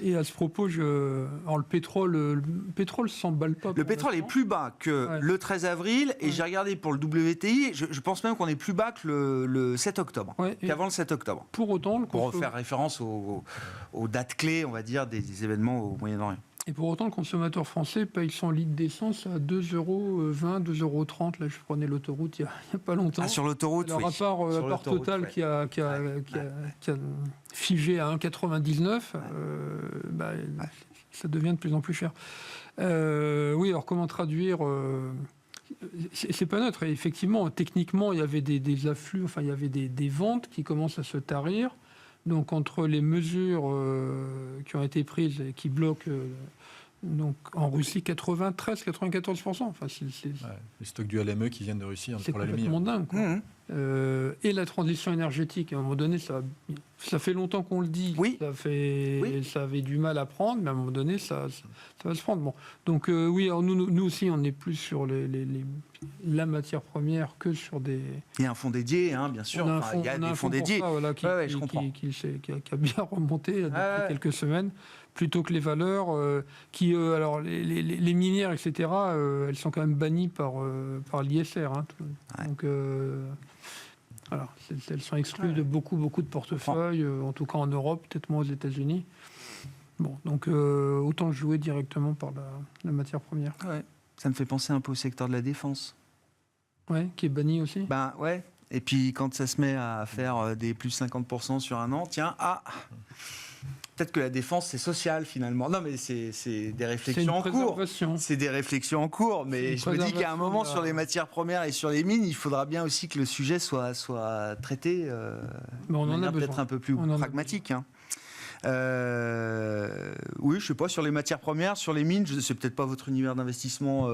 Et à ce propos, alors le pétrole s'emballe pas. Le pétrole est plus bas que le 13 avril, et j'ai regardé pour le WTI, je pense même qu'on est plus bas que le 7 octobre, qu'avant le 7 octobre. Pour autant, pour faire référence aux dates clés, on va dire, des événements au Moyen-Orient. Et pour autant, le consommateur français paye son litre d'essence à 2,20 €, 2,30 €. Là, je prenais l'autoroute il n'y a pas longtemps. Sur l'autoroute, alors, à part Total qui a figé à 1,99 €, ça devient de plus en plus cher. Alors comment traduire c'est pas neutre. Et effectivement, techniquement, il y avait des afflux, il y avait des ventes qui commencent à se tarir. Donc entre les mesures qui ont été prises et qui bloquent donc en Russie 93-94%. Les stocks du LME qui viennent de Russie c'est pour complètement dingue. Et la transition énergétique, à un moment donné, ça fait longtemps qu'on le dit. Ça avait du mal à prendre, mais à un moment donné, ça va se prendre. Bon. Donc alors nous aussi, on est plus sur la matière première que sur des... Il y a un fonds dédié, bien sûr. Il y a des fonds dédiés. Qui a bien remonté depuis quelques semaines, plutôt que les valeurs qui... alors, les minières, etc., elles sont quand même bannies par l'ISR. Donc... alors, elles sont exclues de beaucoup de portefeuilles, en tout cas en Europe, peut-être moins aux États-Unis. Bon, donc autant jouer directement par la matière première. Ça me fait penser un peu au secteur de la défense. Qui est banni aussi. Et puis quand ça se met à faire des plus 50% sur un an, peut-être que la défense, c'est social, finalement. Non, mais c'est des réflexions en cours. C'est des réflexions en cours. Mais je me dis qu'à un moment, sur les matières premières et sur les mines, il faudra bien aussi que le sujet soit traité de manière peut-être un peu plus pragmatique. Oui, je sais pas, sur les matières premières, sur les mines, c'est peut-être pas votre univers d'investissement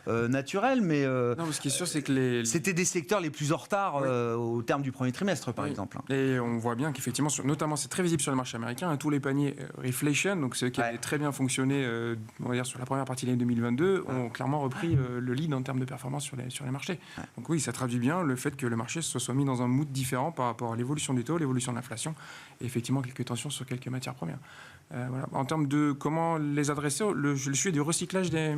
naturel, mais non, ce qui est sûr, c'est que c'était des secteurs les plus en retard au terme du premier trimestre, par exemple. Et on voit bien qu'effectivement, notamment, c'est très visible sur le marché américain, tous les paniers Reflation, donc ceux qui avaient très bien fonctionné, on va dire sur la première partie de l'année 2022, ont clairement repris le lead en termes de performance sur les marchés. Donc oui, ça traduit bien le fait que le marché se soit mis dans un mood différent par rapport à l'évolution des taux, l'évolution de l'inflation, et effectivement quelques tensions sur quelques matières premières. En termes de comment les adresser, le sujet du recyclage des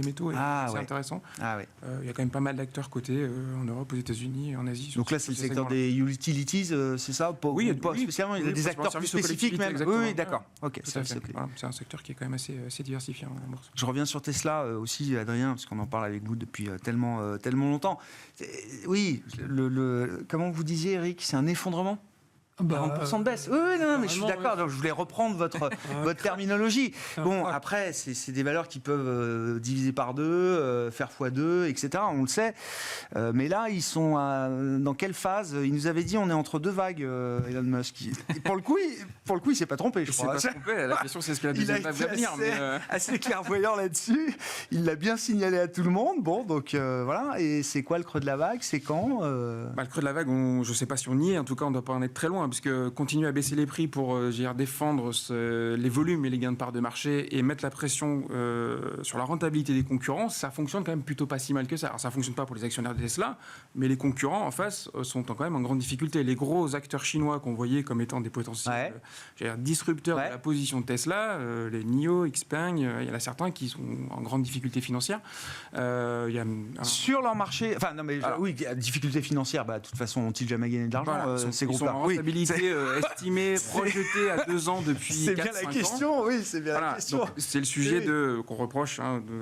métaux est assez intéressant. Il y a quand même pas mal d'acteurs cotés en Europe, aux États-Unis, en Asie. Donc là, c'est le secteur des utilities, c'est ça? Oui, spécialement, il y a des acteurs plus spécifiques même. Oui, d'accord. C'est un secteur qui est quand même assez diversifié en bourse. Je reviens sur Tesla aussi, Adrien, parce qu'on en parle avec vous depuis tellement longtemps. Oui, comment vous disiez, Eric, c'est un effondrement? 40% de baisse. Oui, non, mais je suis d'accord. Donc, je voulais reprendre votre terminologie. Bon, après, c'est des valeurs qui peuvent diviser par 2, faire x2, etc. On le sait. Mais là, ils sont dans quelle phase? Il nous avait dit on est entre deux vagues, Elon Musk. Et pour le coup, pour le coup, il s'est pas trompé, je crois. Il s'est pas trompé. La question, c'est ce que la deuxième vague va venir. Assez clairvoyant là-dessus. Il l'a bien signalé à tout le monde. Bon, donc voilà. Et c'est quoi le creux de la vague? C'est quand Le creux de la vague, je ne sais pas si on y est. En tout cas, on ne doit pas en être très loin, puisque continuer à baisser les prix pour défendre les volumes et les gains de part de marché et mettre la pression sur la rentabilité des concurrents, ça fonctionne quand même plutôt pas si mal que ça. Alors, ça ne fonctionne pas pour les actionnaires de Tesla, mais les concurrents en face sont quand même en grande difficulté. Les gros acteurs chinois qu'on voyait comme étant des potentiels disrupteurs de la position de Tesla, les NIO, Xpeng, il y en a certains qui sont en grande difficulté financière. Sur leur marché, enfin non mais oui, difficulté financière, de toute façon, ont-ils jamais gagné de l'argent ces groupes-là? Ils sont en rentabilité estimée, projetée à 2 ans depuis 4-5 ans. C'est bien la question, oui, c'est bien la question. C'est le sujet qu'on reproche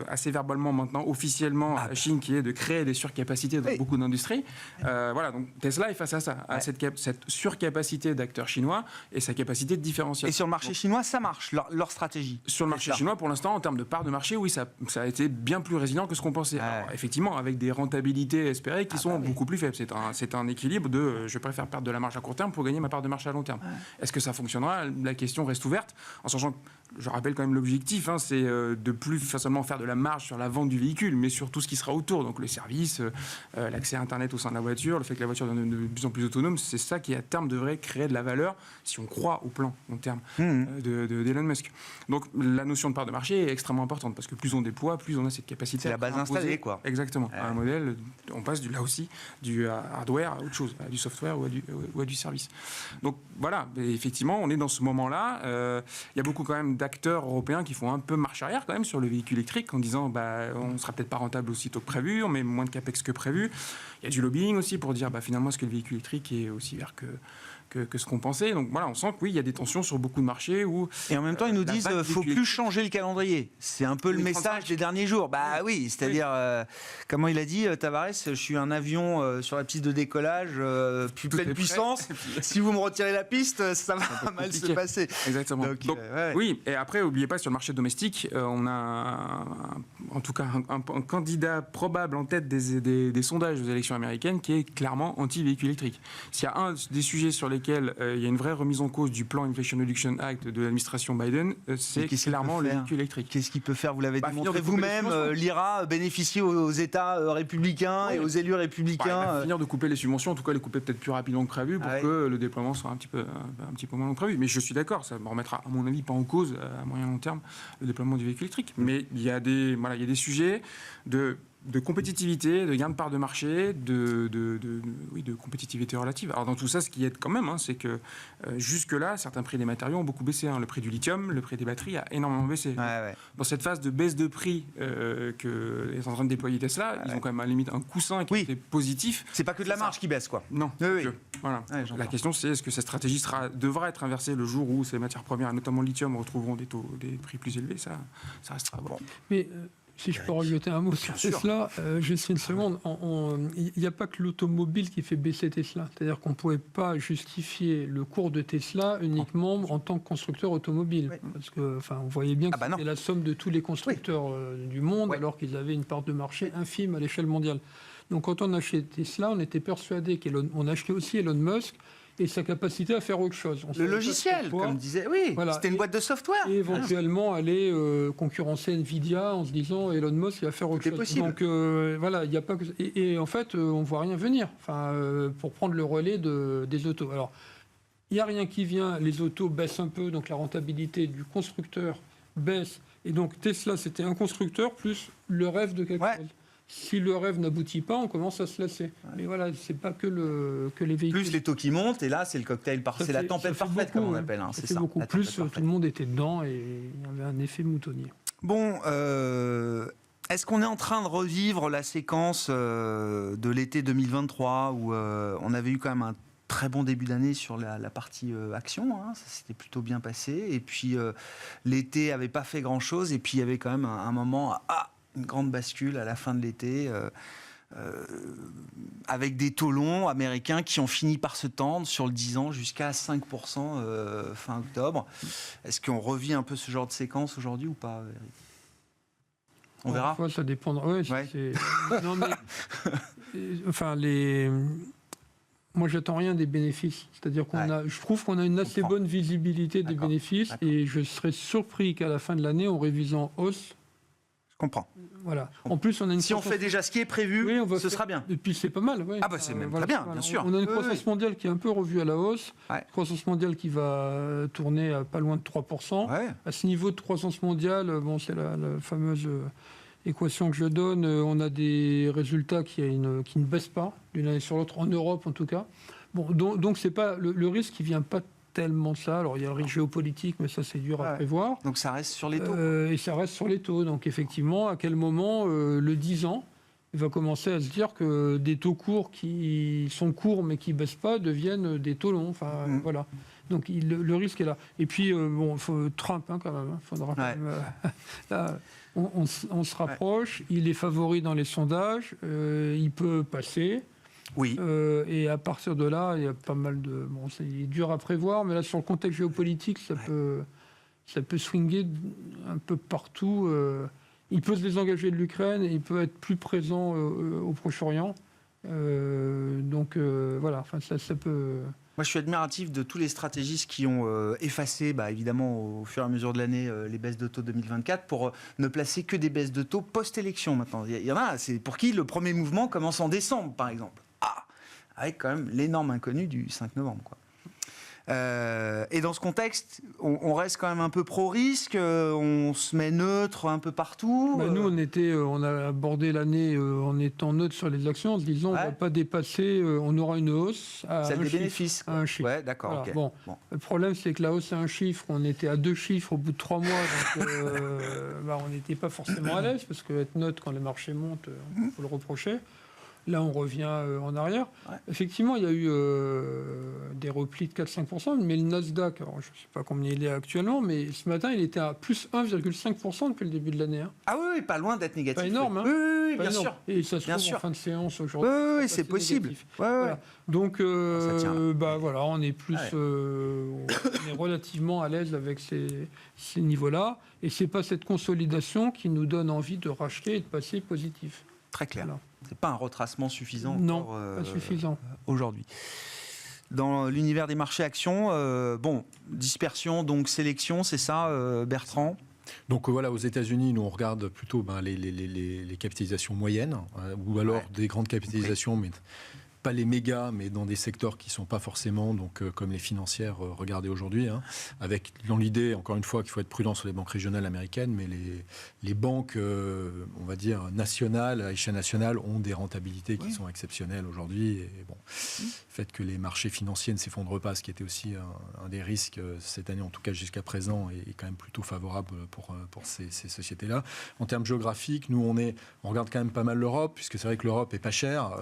assez verbalement maintenant, officiellement à la Chine, qui est de créer des surcapacités dans beaucoup d'industries. Donc Tesla est face à ça, à cette surcapacité d'acteurs chinois et sa capacité de différenciation. Et sur le marché chinois, ça marche, leur stratégie? Sur le marché chinois, pour l'instant, en termes de part de marché, oui, ça a été bien plus résilient que ce qu'on pensait. Alors, effectivement, avec des rentabilités espérées qui sont beaucoup plus faibles. C'est un équilibre de je préfère perdre de la marge à court terme pour gagner ma part de marché à long terme. Est-ce que ça fonctionnera? La question reste ouverte, en sachant que, je rappelle quand même l'objectif, c'est de plus seulement faire de la marge sur la vente du véhicule, mais sur tout ce qui sera autour, donc le service, l'accès à Internet au sein de la voiture, le fait que la voiture devienne de plus en plus autonome, c'est ça qui à terme devrait créer de la valeur si on croit au plan long terme d'Elon Musk. Donc la notion de part de marché est extrêmement importante parce que plus on déploie, plus on a cette capacité. C'est la base installée, quoi. Exactement. À un modèle, on passe là aussi du hardware à autre chose, à du software ou à du service. Donc voilà, effectivement, on est dans ce moment-là. Il y a beaucoup quand même d'acteurs européens qui font un peu marche arrière quand même sur le véhicule électrique en disant on ne sera peut-être pas rentable aussitôt que prévu, on met moins de capex que prévu. Il y a du lobbying aussi pour dire finalement est-ce que le véhicule électrique est aussi vert que ce qu'on pensait. Donc voilà, on sent que oui, il y a des tensions sur beaucoup de marchés. Et en même temps, ils nous disent qu'il ne faut plus changer le calendrier. C'est un peu le message des derniers jours. Oui, c'est-à-dire, comment il a dit, Tavares, je suis un avion sur la piste de décollage, pleine puissance. Si vous me retirez la piste, ça va mal se passer. Exactement. Donc, oui, et après, n'oubliez pas, sur le marché domestique, on a en tout cas un candidat probable en tête des sondages aux élections américaines qui est clairement anti-véhicule électrique. S'il y a un des sujets sur lesquels il y a une vraie remise en cause du plan Inflation Reduction Act de l'administration Biden, c'est clairement le véhicule électrique. Qu'est-ce qu'il peut faire? Vous l'avez démontré vous-même, l'IRA bénéficie aux États républicains et aux élus républicains. Il va finir de couper les subventions, en tout cas les couper peut-être plus rapidement que prévu pour que le déploiement soit un petit peu moins long que prévu. Mais je suis d'accord, ça ne remettra à mon avis pas en cause à moyen long terme le déploiement du véhicule électrique. Mais il y a des sujets de compétitivité, de gain de part de marché, de compétitivité relative. Alors dans tout ça, ce qui aide quand même, c'est que jusque-là, certains prix des matériaux ont beaucoup baissé. Le prix du lithium, le prix des batteries a énormément baissé. Dans cette phase de baisse de prix que est en train de déployer Tesla, ils ont quand même à la limite un coussin qui était positif. C'est pas que de la marge qui baisse, quoi. Non. Voilà. La question, c'est est-ce que cette stratégie devra être inversée le jour où ces matières premières, notamment le lithium, retrouveront des prix plus élevés? Ça restera à voir. Mais si je peux rajouter un mot sur Tesla, juste une seconde. Il n'y a pas que l'automobile qui fait baisser Tesla. C'est-à-dire qu'on ne pouvait pas justifier le cours de Tesla uniquement en tant que constructeur automobile. Parce que, on voyait bien que c'était la somme de tous les constructeurs du monde, alors qu'ils avaient une part de marché infime à l'échelle mondiale. Donc quand on achetait Tesla, on était persuadé qu'on achetait aussi Elon Musk et sa capacité à faire autre chose. Le logiciel, comme disait, c'était une boîte de software. Et éventuellement aller concurrencer Nvidia en se disant Elon Musk il va faire autre chose. Possible. Donc il n'y a pas que... Et en fait, on ne voit rien venir pour prendre le relais des autos. Alors, il n'y a rien qui vient, les autos baissent un peu, donc la rentabilité du constructeur baisse. Et donc Tesla, c'était un constructeur plus le rêve de quelque chose. Si le rêve n'aboutit pas, on commence à se lasser. Mais voilà, c'est pas que les véhicules. Plus les taux qui montent, et là, c'est le cocktail c'est la tempête parfaite, comme on appelle. C'est ça. Beaucoup plus, tout le monde était dedans et il y avait un effet moutonnier. Bon, est-ce qu'on est en train de revivre la séquence de l'été 2023 où on avait eu quand même un très bon début d'année sur la partie action, ça s'était plutôt bien passé, et puis l'été n'avait pas fait grand-chose, et puis il y avait quand même un moment... une grande bascule à la fin de l'été, avec des taux longs américains qui ont fini par se tendre sur le 10 ans jusqu'à 5% fin octobre. Est-ce qu'on revit un peu ce genre de séquence aujourd'hui ou pas, Eric? On verra. Ça dépendra. Non, mais, Moi, j'attends rien des bénéfices. C'est-à-dire je trouve qu'on a une assez bonne visibilité des bénéfices et je serais surpris qu'à la fin de l'année, en révisant hausse. Je comprends. Voilà. En plus, on a si on fait déjà ce qui est prévu, ce sera bien. Et puis, c'est pas mal. Ouais. C'est même très bien, bien sûr. On a une croissance mondiale qui est un peu revue à la hausse. Croissance mondiale qui va tourner à pas loin de 3%. À ce niveau de croissance mondiale, c'est la fameuse équation que je donne. On a des résultats qui ne baissent pas d'une année sur l'autre, en Europe en tout cas. Donc c'est pas le risque qui vient pas tellement de ça. Alors il y a le risque géopolitique, mais ça c'est dur à prévoir. Donc ça reste sur les taux. Et ça reste sur les taux. Donc effectivement, à quel moment le 10 ans va commencer à se dire que des taux courts qui sont courts mais qui baissent pas deviennent des taux longs. Voilà. Donc le risque est là. Et puis il faut Trump quand même. Faudra quand même, là, on se rapproche. Il est favori dans les sondages. Il peut passer. Oui. Et à partir de là, il y a pas mal de... c'est dur à prévoir, mais là, sur le contexte géopolitique, ça peut swinguer un peu partout. Il peut se désengager de l'Ukraine et il peut être plus présent au Proche-Orient. Voilà, ça peut... Moi, je suis admiratif de tous les stratégistes qui ont effacé, évidemment, au fur et à mesure de l'année, les baisses de taux 2024 pour ne placer que des baisses de taux post-élection maintenant. Il y en a, c'est pour qui le premier mouvement commence en décembre, par exemple. Avec quand même l'énorme inconnu du 5 novembre. Et dans ce contexte, on reste quand même un peu pro-risque, on se met neutre un peu partout. Nous, on a abordé l'année en étant neutre sur les actions, en se disant on ne va pas dépasser, on aura une hausse à celle des bénéfices. À un chiffre. Ouais, d'accord. Voilà. Okay. Bon. Le problème, c'est que la hausse à un chiffre, on était à 2 chiffres au bout de 3 mois, donc on n'était pas forcément à l'aise, parce qu'être neutre quand les marchés montent, il faut le reprocher. Là, on revient en arrière. Effectivement, il y a eu des replis de 4-5%, mais le Nasdaq, alors, je ne sais pas combien il est actuellement, mais ce matin, il était à plus 1,5% depuis le début de l'année. Ah oui, pas loin d'être négatif. Pas énorme. Oui, bien sûr. Et ça se trouve en fin de séance aujourd'hui. Oui, c'est possible. Voilà. Donc, voilà, on est plus, on est relativement à l'aise avec ces niveaux-là. Et c'est pas cette consolidation qui nous donne envie de racheter et de passer positif. Très clair. Voilà. C'est pas un retracement suffisant. Non, pas suffisant. Aujourd'hui. Dans l'univers des marchés actions, dispersion, donc sélection, c'est ça, Bertrand ? Donc voilà, aux États-Unis, nous on regarde plutôt les capitalisations moyennes, ou alors des grandes capitalisations, mais pas les mégas, mais dans des secteurs qui ne sont pas forcément comme les financières regardées aujourd'hui, avec dans l'idée, encore une fois, qu'il faut être prudent sur les banques régionales américaines, mais les banques, on va dire, nationales, à échelle nationale, ont des rentabilités qui sont exceptionnelles aujourd'hui. Et le fait que les marchés financiers ne s'effondrent pas, ce qui était aussi un des risques cette année, en tout cas jusqu'à présent, est quand même plutôt favorable pour ces sociétés-là. En termes géographiques, nous, on regarde quand même pas mal l'Europe, puisque c'est vrai que l'Europe est pas chère.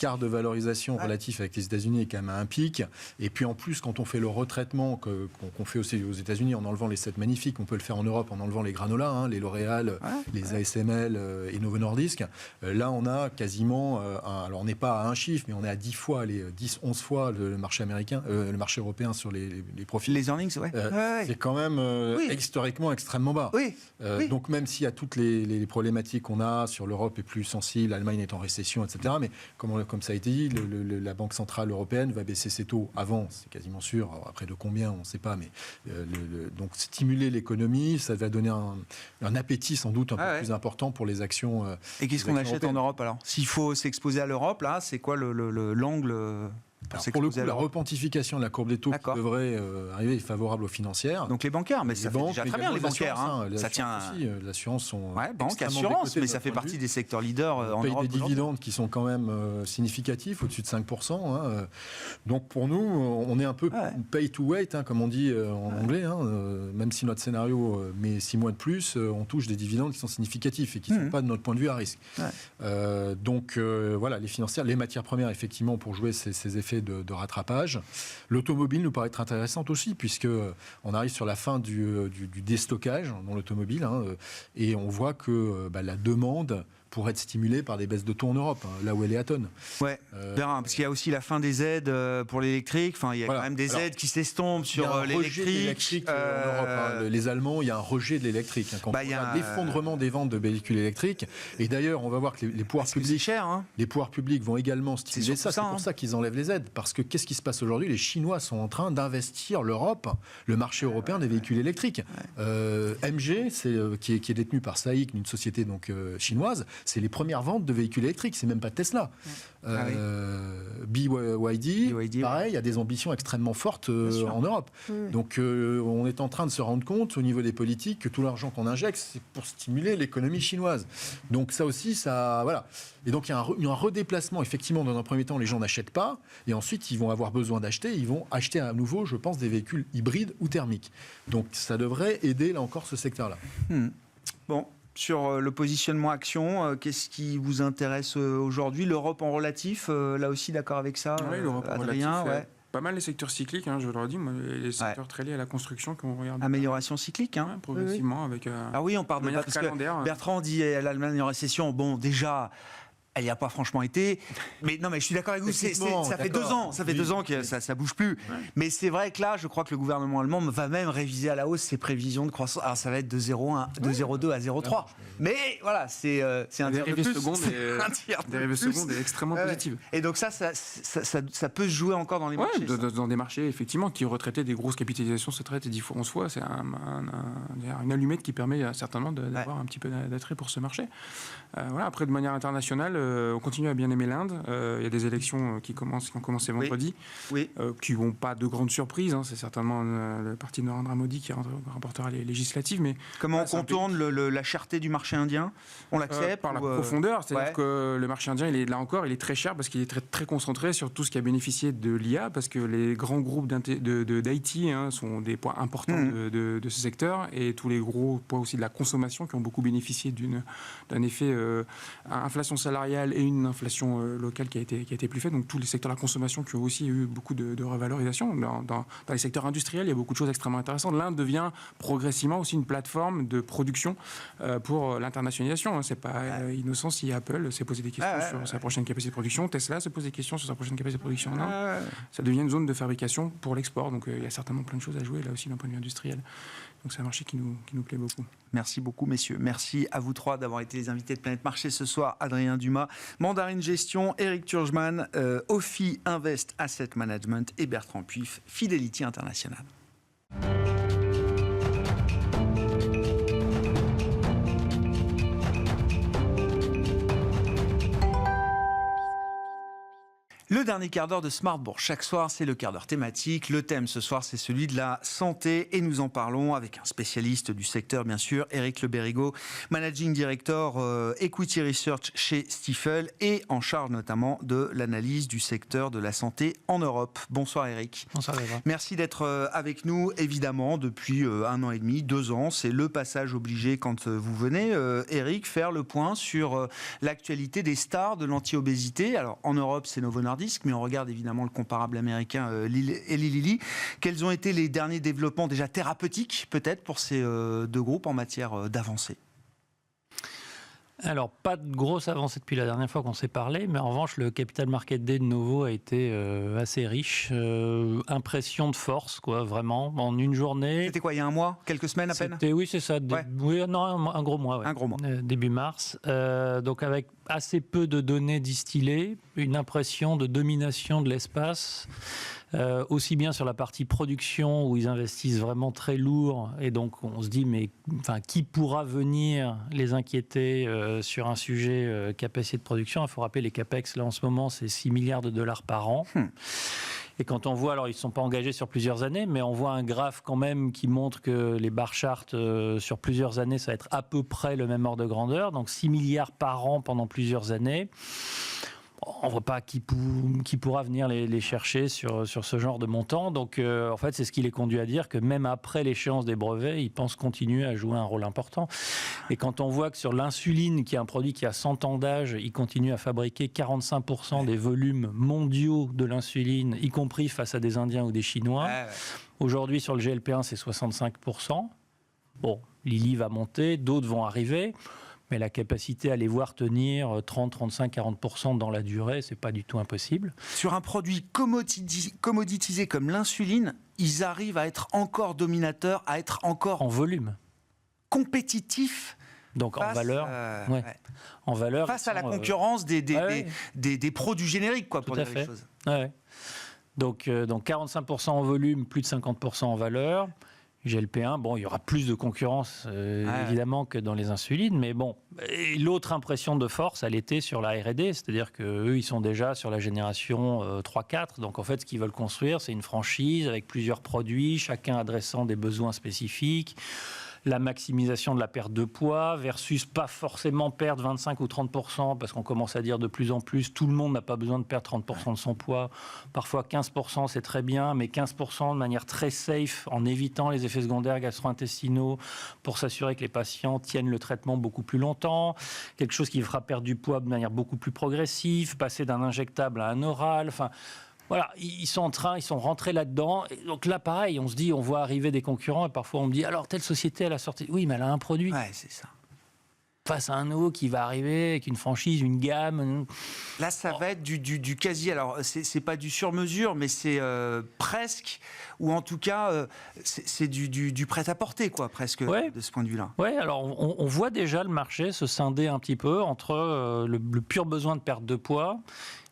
L'écart de valorisation relatif avec les États-Unis est quand même à un pic. Et puis en plus, quand on fait le retraitement qu'on fait aussi aux États-Unis en enlevant les 7 magnifiques, on peut le faire en Europe en enlevant les granolas, les L'Oréal, les ASML et Novo Nordisk. Là, on a quasiment, alors on n'est pas à un chiffre, mais on est à 10 fois, 10-11 fois le marché américain, le marché européen sur les profits. Les earnings, c'est quand même historiquement extrêmement bas. Donc même s'il y a toutes les problématiques qu'on a sur l'Europe est plus sensible, l'Allemagne est en récession, etc. Mais comme ça a été dit, la Banque Centrale Européenne va baisser ses taux avant, c'est quasiment sûr. Alors après de combien, on ne sait pas, mais donc stimuler l'économie, ça va donner un appétit sans doute un peu plus important pour les actions. Et qu'est-ce qu'on achète en Europe alors ? S'il faut s'exposer à l'Europe, là, c'est quoi l'angle pour le coup, la repentification de la courbe des taux qui devrait arriver est favorable aux financières. Donc les bancaires, mais ça fait déjà très bien les bancaires. Ça tient. L'assurance sont. Banque, assurance, mais ça fait partie des secteurs leaders en Europe. On paye des dividendes qui sont quand même significatifs, au-dessus de 5%. Donc pour nous, on est un peu pay to wait, comme on dit en anglais. Même si notre scénario met 6 mois de plus, on touche des dividendes qui sont significatifs et qui ne sont pas de notre point de vue à risque. Donc voilà, les financières, les matières premières, effectivement, pour jouer ces effets de rattrapage. L'automobile nous paraît être intéressante aussi, puisque on arrive sur la fin du déstockage dans l'automobile, et on voit que la demande pour être stimulée par des baisses de taux en Europe, là où elle est à tonne. Ouais, parce qu'il y a aussi la fin des aides pour l'électrique. Enfin, il y a quand même des aides qui s'estompent sur l'électrique. En Europe, les Allemands, il y a un rejet de l'électrique. Quand il y a l'effondrement des ventes de véhicules électriques. Et d'ailleurs, on va voir que les pouvoirs publics, les pouvoirs publics vont également stimuler ça. C'est pour ça qu'ils enlèvent les aides. Parce que qu'est-ce qui se passe aujourd'hui ? Les Chinois sont en train d'investir l'Europe, le marché européen des véhicules électriques. MG, qui est détenu par SAIC, une société donc chinoise, c'est les premières ventes de véhicules électriques. C'est même pas Tesla. BYD, pareil, il y a des ambitions extrêmement fortes en Europe. Donc on est en train de se rendre compte au niveau des politiques que tout l'argent qu'on injecte, c'est pour stimuler l'économie chinoise. Donc ça aussi, voilà. Et donc il y a un redéplacement. Effectivement, dans un premier temps, les gens n'achètent pas, et ensuite ils vont avoir besoin d'acheter. Ils vont acheter à nouveau, je pense, des véhicules hybrides ou thermiques. Donc ça devrait aider là encore ce secteur-là. Bon. Sur le positionnement action, qu'est-ce qui vous intéresse aujourd'hui ? L'Europe en relatif, là aussi d'accord avec ça, oui, l'Europe Adrien, en relatif, pas mal les secteurs cycliques, je leur dis, les secteurs très liés à la construction qu'on regarde. Amélioration cyclique, progressivement, avec on parle de parce que Bertrand dit l'Allemagne en récession. Bon, déjà. Elle n'y a pas franchement été, mais non, mais je suis d'accord avec vous. Ça fait 2 ans, que ça bouge plus. Ouais. Mais c'est vrai que là, je crois que le gouvernement allemand va même réviser à la hausse ses prévisions de croissance. Alors ça va être de 0,2 à 0,3. Mais voilà, c'est un tiers de plus. Des dérivés secondes est extrêmement positive. Et donc ça peut se jouer encore dans les marchés. Dans des marchés effectivement qui retraitaient des grosses capitalisations se traitent 10 fois, 11 fois. C'est une allumette qui permet certainement d'avoir un petit peu d'attrait pour ce marché. Après, de manière internationale. On continue à bien aimer l'Inde. Il y a des élections qui ont commencé vendredi, qui n'ont pas de grandes surprises. C'est certainement le parti de Narendra Modi qui remportera les législatives. Mais comment on contourne la cherté du marché indien ? On l'accepte par la profondeur. C'est-à-dire que le marché indien, il est très cher parce qu'il est très, très concentré sur tout ce qui a bénéficié de l'IA, parce que les grands groupes d'IT sont des points importants de ce secteur, et tous les gros points aussi de la consommation qui ont beaucoup bénéficié d'un effet inflation salariale et une inflation locale qui a été plus faite. Donc tous les secteurs de la consommation qui ont aussi eu beaucoup de revalorisation. Dans les secteurs industriels, il y a beaucoup de choses extrêmement intéressantes. L'Inde devient progressivement aussi une plateforme de production pour l'internationalisation. C'est pas innocent si Apple s'est posé des questions sur sa prochaine capacité de production, Tesla se pose des questions sur sa prochaine capacité de production en Inde. Ça devient une zone de fabrication pour l'export. Donc il y a certainement plein de choses à jouer là aussi d'un point de vue industriel. Donc c'est un marché qui nous plaît beaucoup. Merci beaucoup, messieurs. Merci à vous trois d'avoir été les invités de Planète Marché ce soir. Adrien Dumas, Mandarine Gestion, Éric Turgeman, Ophi Invest Asset Management et Bertrand Puif, Fidelity International. Le dernier quart d'heure de Smart Bourse. Chaque soir, c'est le quart d'heure thématique. Le thème ce soir, c'est celui de la santé. Et nous en parlons avec un spécialiste du secteur, bien sûr, Éric Le Bérigot, Managing Director Equity Research chez Stifel et en charge notamment de l'analyse du secteur de la santé en Europe. Bonsoir Éric. Bonsoir Éric. Merci d'être avec nous, évidemment, depuis 1 an et demi, 2 ans. C'est le passage obligé quand vous venez, Éric, faire le point sur l'actualité des stars de l'anti-obésité. Alors, en Europe, c'est Novo Nordisk, mais on regarde évidemment le comparable américain Eli Lilly. Quels ont été les derniers développements déjà thérapeutiques peut-être pour ces 2 groupes en matière d'avancée ? Alors, pas de grosse avancée depuis la dernière fois qu'on s'est parlé, mais en revanche, le Capital Market Day de Novo a été assez riche. Impression de force, quoi, vraiment, en une journée. C'était quoi, il y a 1 mois ? Quelques semaines à peine ? Oui, c'est ça. Oui, non, un gros mois. Ouais. Un gros mois. Début mars. Donc, avec assez peu de données distillées, une impression de domination de l'espace. Aussi bien sur la partie production où ils investissent vraiment très lourd, et donc on se dit mais qui pourra venir les inquiéter sur un sujet capacité de production. Il faut rappeler les capex là en ce moment c'est 6 milliards de dollars par an. Et quand on voit, alors ils ne sont pas engagés sur plusieurs années, mais on voit un graphe quand même qui montre que les bar charts sur plusieurs années, ça va être à peu près le même ordre de grandeur. Donc 6 milliards par an pendant plusieurs années. On ne voit pas qui pourra venir les chercher sur ce genre de montant. Donc, en fait, c'est ce qui les conduit à dire que même après l'échéance des brevets, ils pensent continuer à jouer un rôle important. Et quand on voit que sur l'insuline, qui est un produit qui a 100 ans d'âge, ils continuent à fabriquer 45% des volumes mondiaux de l'insuline, y compris face à des Indiens ou des Chinois. Aujourd'hui, sur le GLP-1, c'est 65%. Bon, Lilly va monter, d'autres vont arriver. mais la capacité à les voir tenir 30, 35, 40% dans la durée, c'est pas du tout impossible. Sur un produit commoditisé comme l'insuline, ils arrivent à être encore dominateurs, à être encore en volume, compétitifs. Donc en valeur, en valeur, face à la concurrence des produits génériques, quoi, pour dire les choses. Ouais. Donc 45% en volume, plus de 50% en valeur. GLP-1, bon, il y aura plus de concurrence évidemment que dans les insulines, mais bon. Et l'autre impression de force, elle était sur la R&D, c'est-à-dire qu'eux, ils sont déjà sur la génération 3-4. Donc en fait, ce qu'ils veulent construire, c'est une franchise avec plusieurs produits, chacun adressant des besoins spécifiques. La maximisation de la perte de poids versus pas forcément perdre 25 ou 30%, parce qu'on commence à dire de plus en plus, tout le monde n'a pas besoin de perdre 30% de son poids. Parfois 15%, c'est très bien, mais 15% de manière très safe, en évitant les effets secondaires gastro-intestinaux, pour s'assurer que les patients tiennent le traitement beaucoup plus longtemps. Quelque chose qui fera perdre du poids de manière beaucoup plus progressive, passer d'un injectable à un oral, enfin... Voilà, ils sont rentrés là-dedans. Et donc là, pareil, on se dit, on voit arriver des concurrents et parfois on me dit, alors telle société, elle a sorti. Oui, mais elle a un produit. Ouais, c'est ça. Face à un nouveau qui va arriver avec une franchise, une gamme. Là, ça va être du quasi. Alors, c'est pas du sur-mesure, mais c'est presque, ou en tout cas, c'est du prêt-à-porter, quoi, presque, de ce point de vue-là. Oui, alors on voit déjà le marché se scinder un petit peu entre le pur besoin de perte de poids.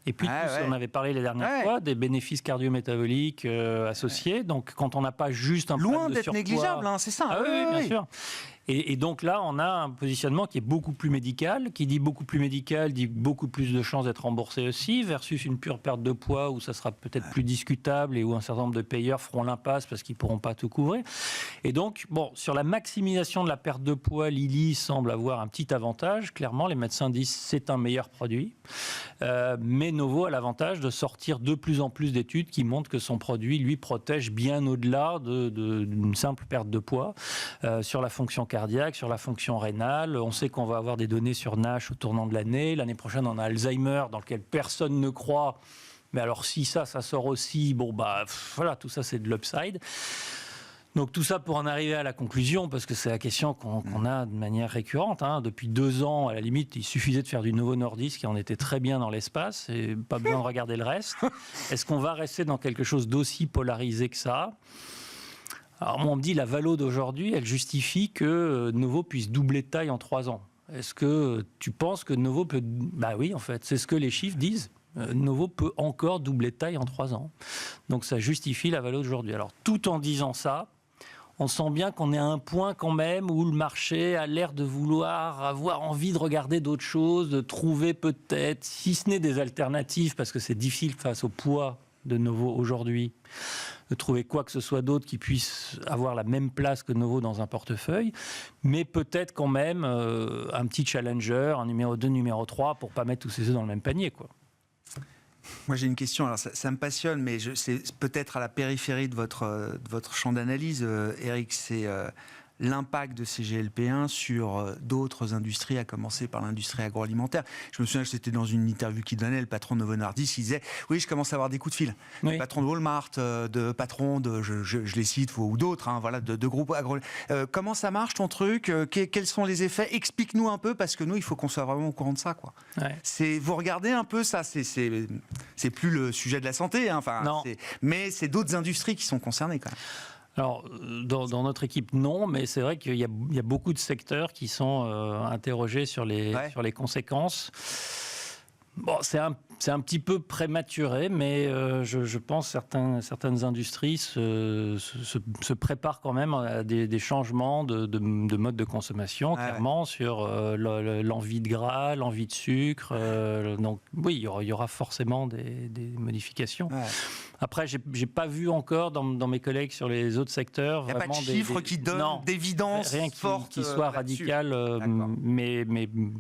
Et puis, on avait parlé les dernières fois des bénéfices cardio-métaboliques associés. Donc, quand on n'a pas juste un loin de d'être surpoids, négligeable, hein, c'est ça. Ah oui, bien sûr. Et donc là, on a un positionnement qui est beaucoup plus médical. Qui dit beaucoup plus médical, dit beaucoup plus de chances d'être remboursé aussi, versus une pure perte de poids où ça sera peut-être plus discutable et où un certain nombre de payeurs feront l'impasse parce qu'ils ne pourront pas tout couvrir. Et donc, bon, sur la maximisation de la perte de poids, Lilly semble avoir un petit avantage. Clairement, les médecins disent que c'est un meilleur produit. Mais Novo a l'avantage de sortir de plus en plus d'études qui montrent que son produit, lui, protège bien au-delà d'une simple perte de poids sur la fonction cardiaque, sur la fonction rénale. On sait qu'on va avoir des données sur NASH au tournant de l'année. L'année prochaine, on a Alzheimer, dans lequel personne ne croit. Mais alors, si ça sort aussi, bon, bah, voilà, tout ça, c'est de l'upside. Donc tout ça pour en arriver à la conclusion, parce que c'est la question qu'on a de manière récurrente. Hein. Depuis 2 ans, à la limite, il suffisait de faire du Novo Nordisk qui en était très bien dans l'espace et pas besoin de regarder le reste. Est-ce qu'on va rester dans quelque chose d'aussi polarisé que ça ? Alors moi, on me dit la valo d'aujourd'hui, elle justifie que Novo puisse doubler de taille en 3 ans. Est-ce que tu penses que Novo peut... Bah oui, en fait, c'est ce que les chiffres disent. Novo peut encore doubler de taille en 3 ans. Donc ça justifie la valo d'aujourd'hui. Alors tout en disant ça, on sent bien qu'on est à un point quand même où le marché a l'air de vouloir avoir envie de regarder d'autres choses, de trouver peut-être, si ce n'est des alternatives, parce que c'est difficile face au poids de Novo aujourd'hui, de trouver quoi que ce soit d'autre qui puisse avoir la même place que Novo dans un portefeuille, mais peut-être quand même un petit challenger, un numéro 2, numéro 3, pour ne pas mettre tous ses œufs dans le même panier, quoi. Moi, j'ai une question. Alors, ça me passionne, mais c'est peut-être à la périphérie de votre champ d'analyse, Eric. C'est l'impact de ces GLP-1 sur d'autres industries, à commencer par l'industrie agroalimentaire. Je me souviens que c'était dans une interview qu'il donnait, le patron de Novo Nordisk, il disait « Oui, je commence à avoir des coups de fil. Oui. Le patron de Walmart, de patron de, je les cite, ou d'autres, hein, voilà, de groupes agroalimentaires. Comment ça marche ton truc ? Quels sont les effets ? Explique-nous un peu, parce que nous, il faut qu'on soit vraiment au courant de ça, quoi. Ouais. Vous regardez un peu ça, c'est plus le sujet de la santé, hein, mais c'est d'autres industries qui sont concernées, quand même. Alors, dans notre équipe, non, mais c'est vrai qu'il y a beaucoup de secteurs qui sont interrogés sur les conséquences. Bon, c'est un petit peu prématuré, mais je pense que certaines industries se préparent quand même à des changements de mode de consommation, clairement, sur l'envie de gras, l'envie de sucre. Donc oui, il y aura forcément des modifications. Ouais. Après, j'ai pas vu encore dans mes collègues sur les autres secteurs. Il n'y a pas de chiffres qui donnent d'évidence forte qui soit radical, mais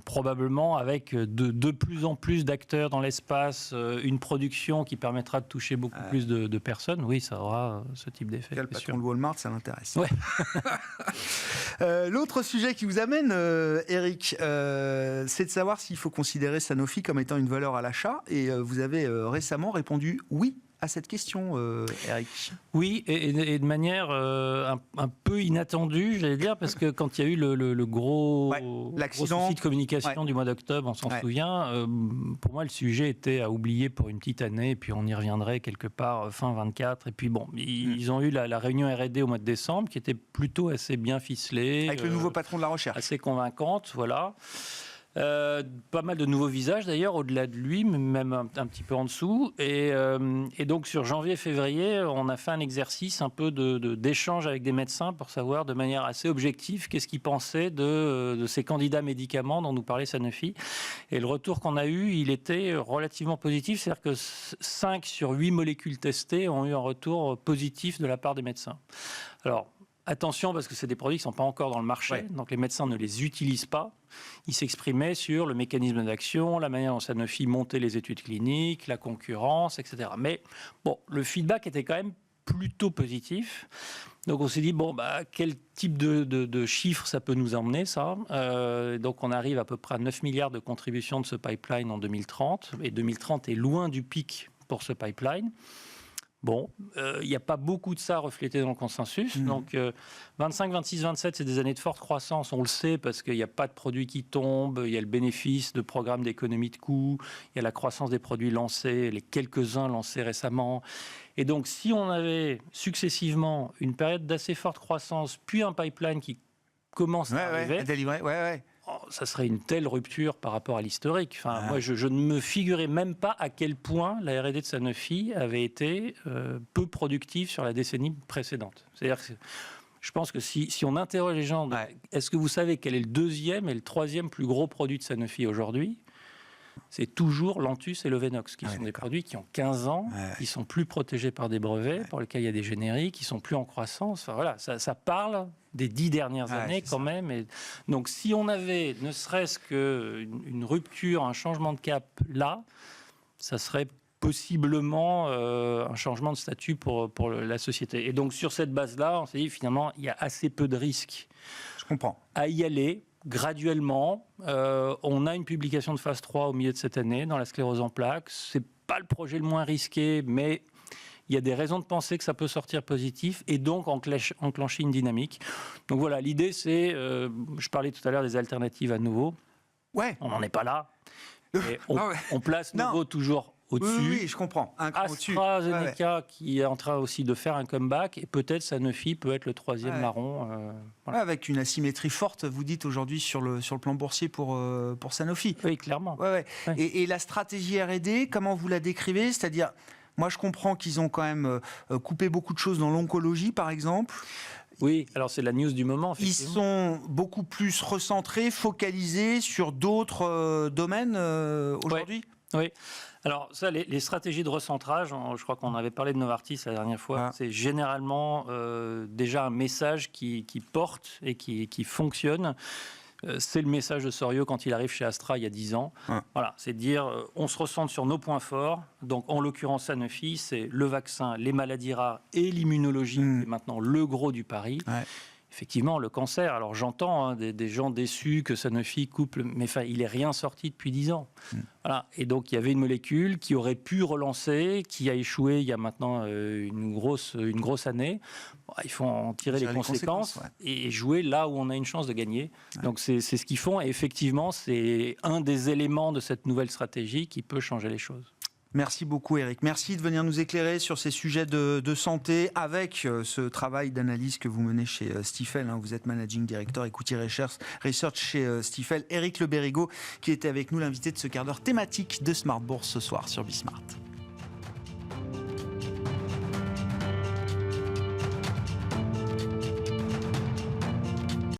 probablement avec de plus en plus d'acteurs dans l'espace, une production qui permettra de toucher beaucoup plus de personnes. Oui, ça aura ce type d'effet. Le patron de Walmart, ça l'intéresse. Ouais. L'autre sujet qui vous amène, Eric, c'est de savoir s'il faut considérer Sanofi comme étant une valeur à l'achat. Et vous avez récemment répondu oui à cette question, Eric. Oui, et de manière un peu inattendue, j'allais dire, parce que quand il y a eu le gros souci de communication du mois d'octobre, on s'en souvient, pour moi, le sujet était à oublier pour une petite année, et puis on y reviendrait quelque part fin 24. Et puis bon, ils ont eu la réunion R&D au mois de décembre, qui était plutôt assez bien ficelée. Avec le nouveau patron de la recherche. Assez convaincante, voilà. Pas mal de nouveaux visages d'ailleurs au-delà de lui, même un petit peu en dessous, et donc sur janvier-février on a fait un exercice un peu d'échange avec des médecins pour savoir de manière assez objective qu'est-ce qu'ils pensaient de ces candidats médicaments dont nous parlait Sanofi, et le retour qu'on a eu il était relativement positif, c'est-à-dire que 5 sur 8 molécules testées ont eu un retour positif de la part des médecins. Alors attention, parce que c'est des produits qui ne sont pas encore dans le marché, donc les médecins ne les utilisent pas. Ils s'exprimaient sur le mécanisme d'action, la manière dont Sanofi montait les études cliniques, la concurrence, etc. Mais bon, le feedback était quand même plutôt positif. Donc on s'est dit, quel type de chiffres ça peut nous emmener, ça. Donc on arrive à peu près à 9 milliards de contributions de ce pipeline en 2030. Et 2030 est loin du pic pour ce pipeline. Bon, il n'y a pas beaucoup de ça reflété dans le consensus. Donc, 25, 26, 27, c'est des années de forte croissance. On le sait parce qu'il n'y a pas de produits qui tombent. Il y a le bénéfice de programmes d'économie de coûts. Il y a la croissance des produits lancés, les quelques-uns lancés récemment. Et donc, si on avait successivement une période d'assez forte croissance, puis un pipeline qui commence à arriver... ça serait une telle rupture par rapport à l'historique. Enfin, moi, je ne me figurais même pas à quel point la R&D de Sanofi avait été peu productive sur la décennie précédente. C'est-à-dire que je pense que si on interroge les gens, est-ce que vous savez quel est le deuxième et le troisième plus gros produit de Sanofi aujourd'hui ? C'est toujours Lantus et Lovenox, qui sont des produits qui ont 15 ans, qui sont plus protégés par des brevets, pour lesquels il y a des génériques, qui sont plus en croissance. Enfin, voilà, ça parle des 10 dernières années quand même. Et donc si on avait ne serait-ce qu'une rupture, un changement de cap là, ça serait possiblement un changement de statut pour la société. Et donc sur cette base-là, on s'est dit finalement, il y a assez peu de risques à y aller. Graduellement, on a une publication de phase 3 au milieu de cette année dans la sclérose en plaques. Ce n'est pas le projet le moins risqué, mais il y a des raisons de penser que ça peut sortir positif et donc enclencher une dynamique. Donc voilà, l'idée c'est, je parlais tout à l'heure des alternatives à Novo. On n'en est pas là. Et on place Novo toujours au-dessus. Oui, je comprends. AstraZeneca qui est en train aussi de faire un comeback, et peut-être Sanofi peut être le troisième larron. Avec une asymétrie forte, vous dites aujourd'hui sur le plan boursier pour Sanofi. Oui, clairement. Et la stratégie R&D, comment vous la décrivez ? C'est-à-dire, moi je comprends qu'ils ont quand même coupé beaucoup de choses dans l'oncologie, par exemple. Oui, alors c'est la news du moment. Ils sont beaucoup plus recentrés, focalisés sur d'autres domaines aujourd'hui. Oui. Alors ça, les stratégies de recentrage, je crois qu'on avait parlé de Novartis la dernière fois, c'est généralement déjà un message qui porte et qui fonctionne. C'est le message de Sorio quand il arrive chez Astra il y a 10 ans. Voilà, c'est de dire on se recentre sur nos points forts. Donc en l'occurrence Sanofi, c'est le vaccin, les maladies rares et l'immunologie, qui est maintenant le gros du pari. Effectivement, le cancer. Alors j'entends des gens déçus que Sanofi couple, mais il n'est rien sorti depuis 10 ans. Voilà. Et donc il y avait une molécule qui aurait pu relancer, qui a échoué il y a maintenant une grosse année. Il faut en tirer les conséquences et jouer là où on a une chance de gagner. Donc c'est ce qu'ils font, et effectivement c'est un des éléments de cette nouvelle stratégie qui peut changer les choses. Merci beaucoup Eric. Merci de venir nous éclairer sur ces sujets de santé avec ce travail d'analyse que vous menez chez Stifel. Vous êtes Managing Director Equity Research chez Stifel. Eric Le Bérigot qui était avec nous, l'invité de ce quart d'heure thématique de Smart Bourse ce soir sur Bismart.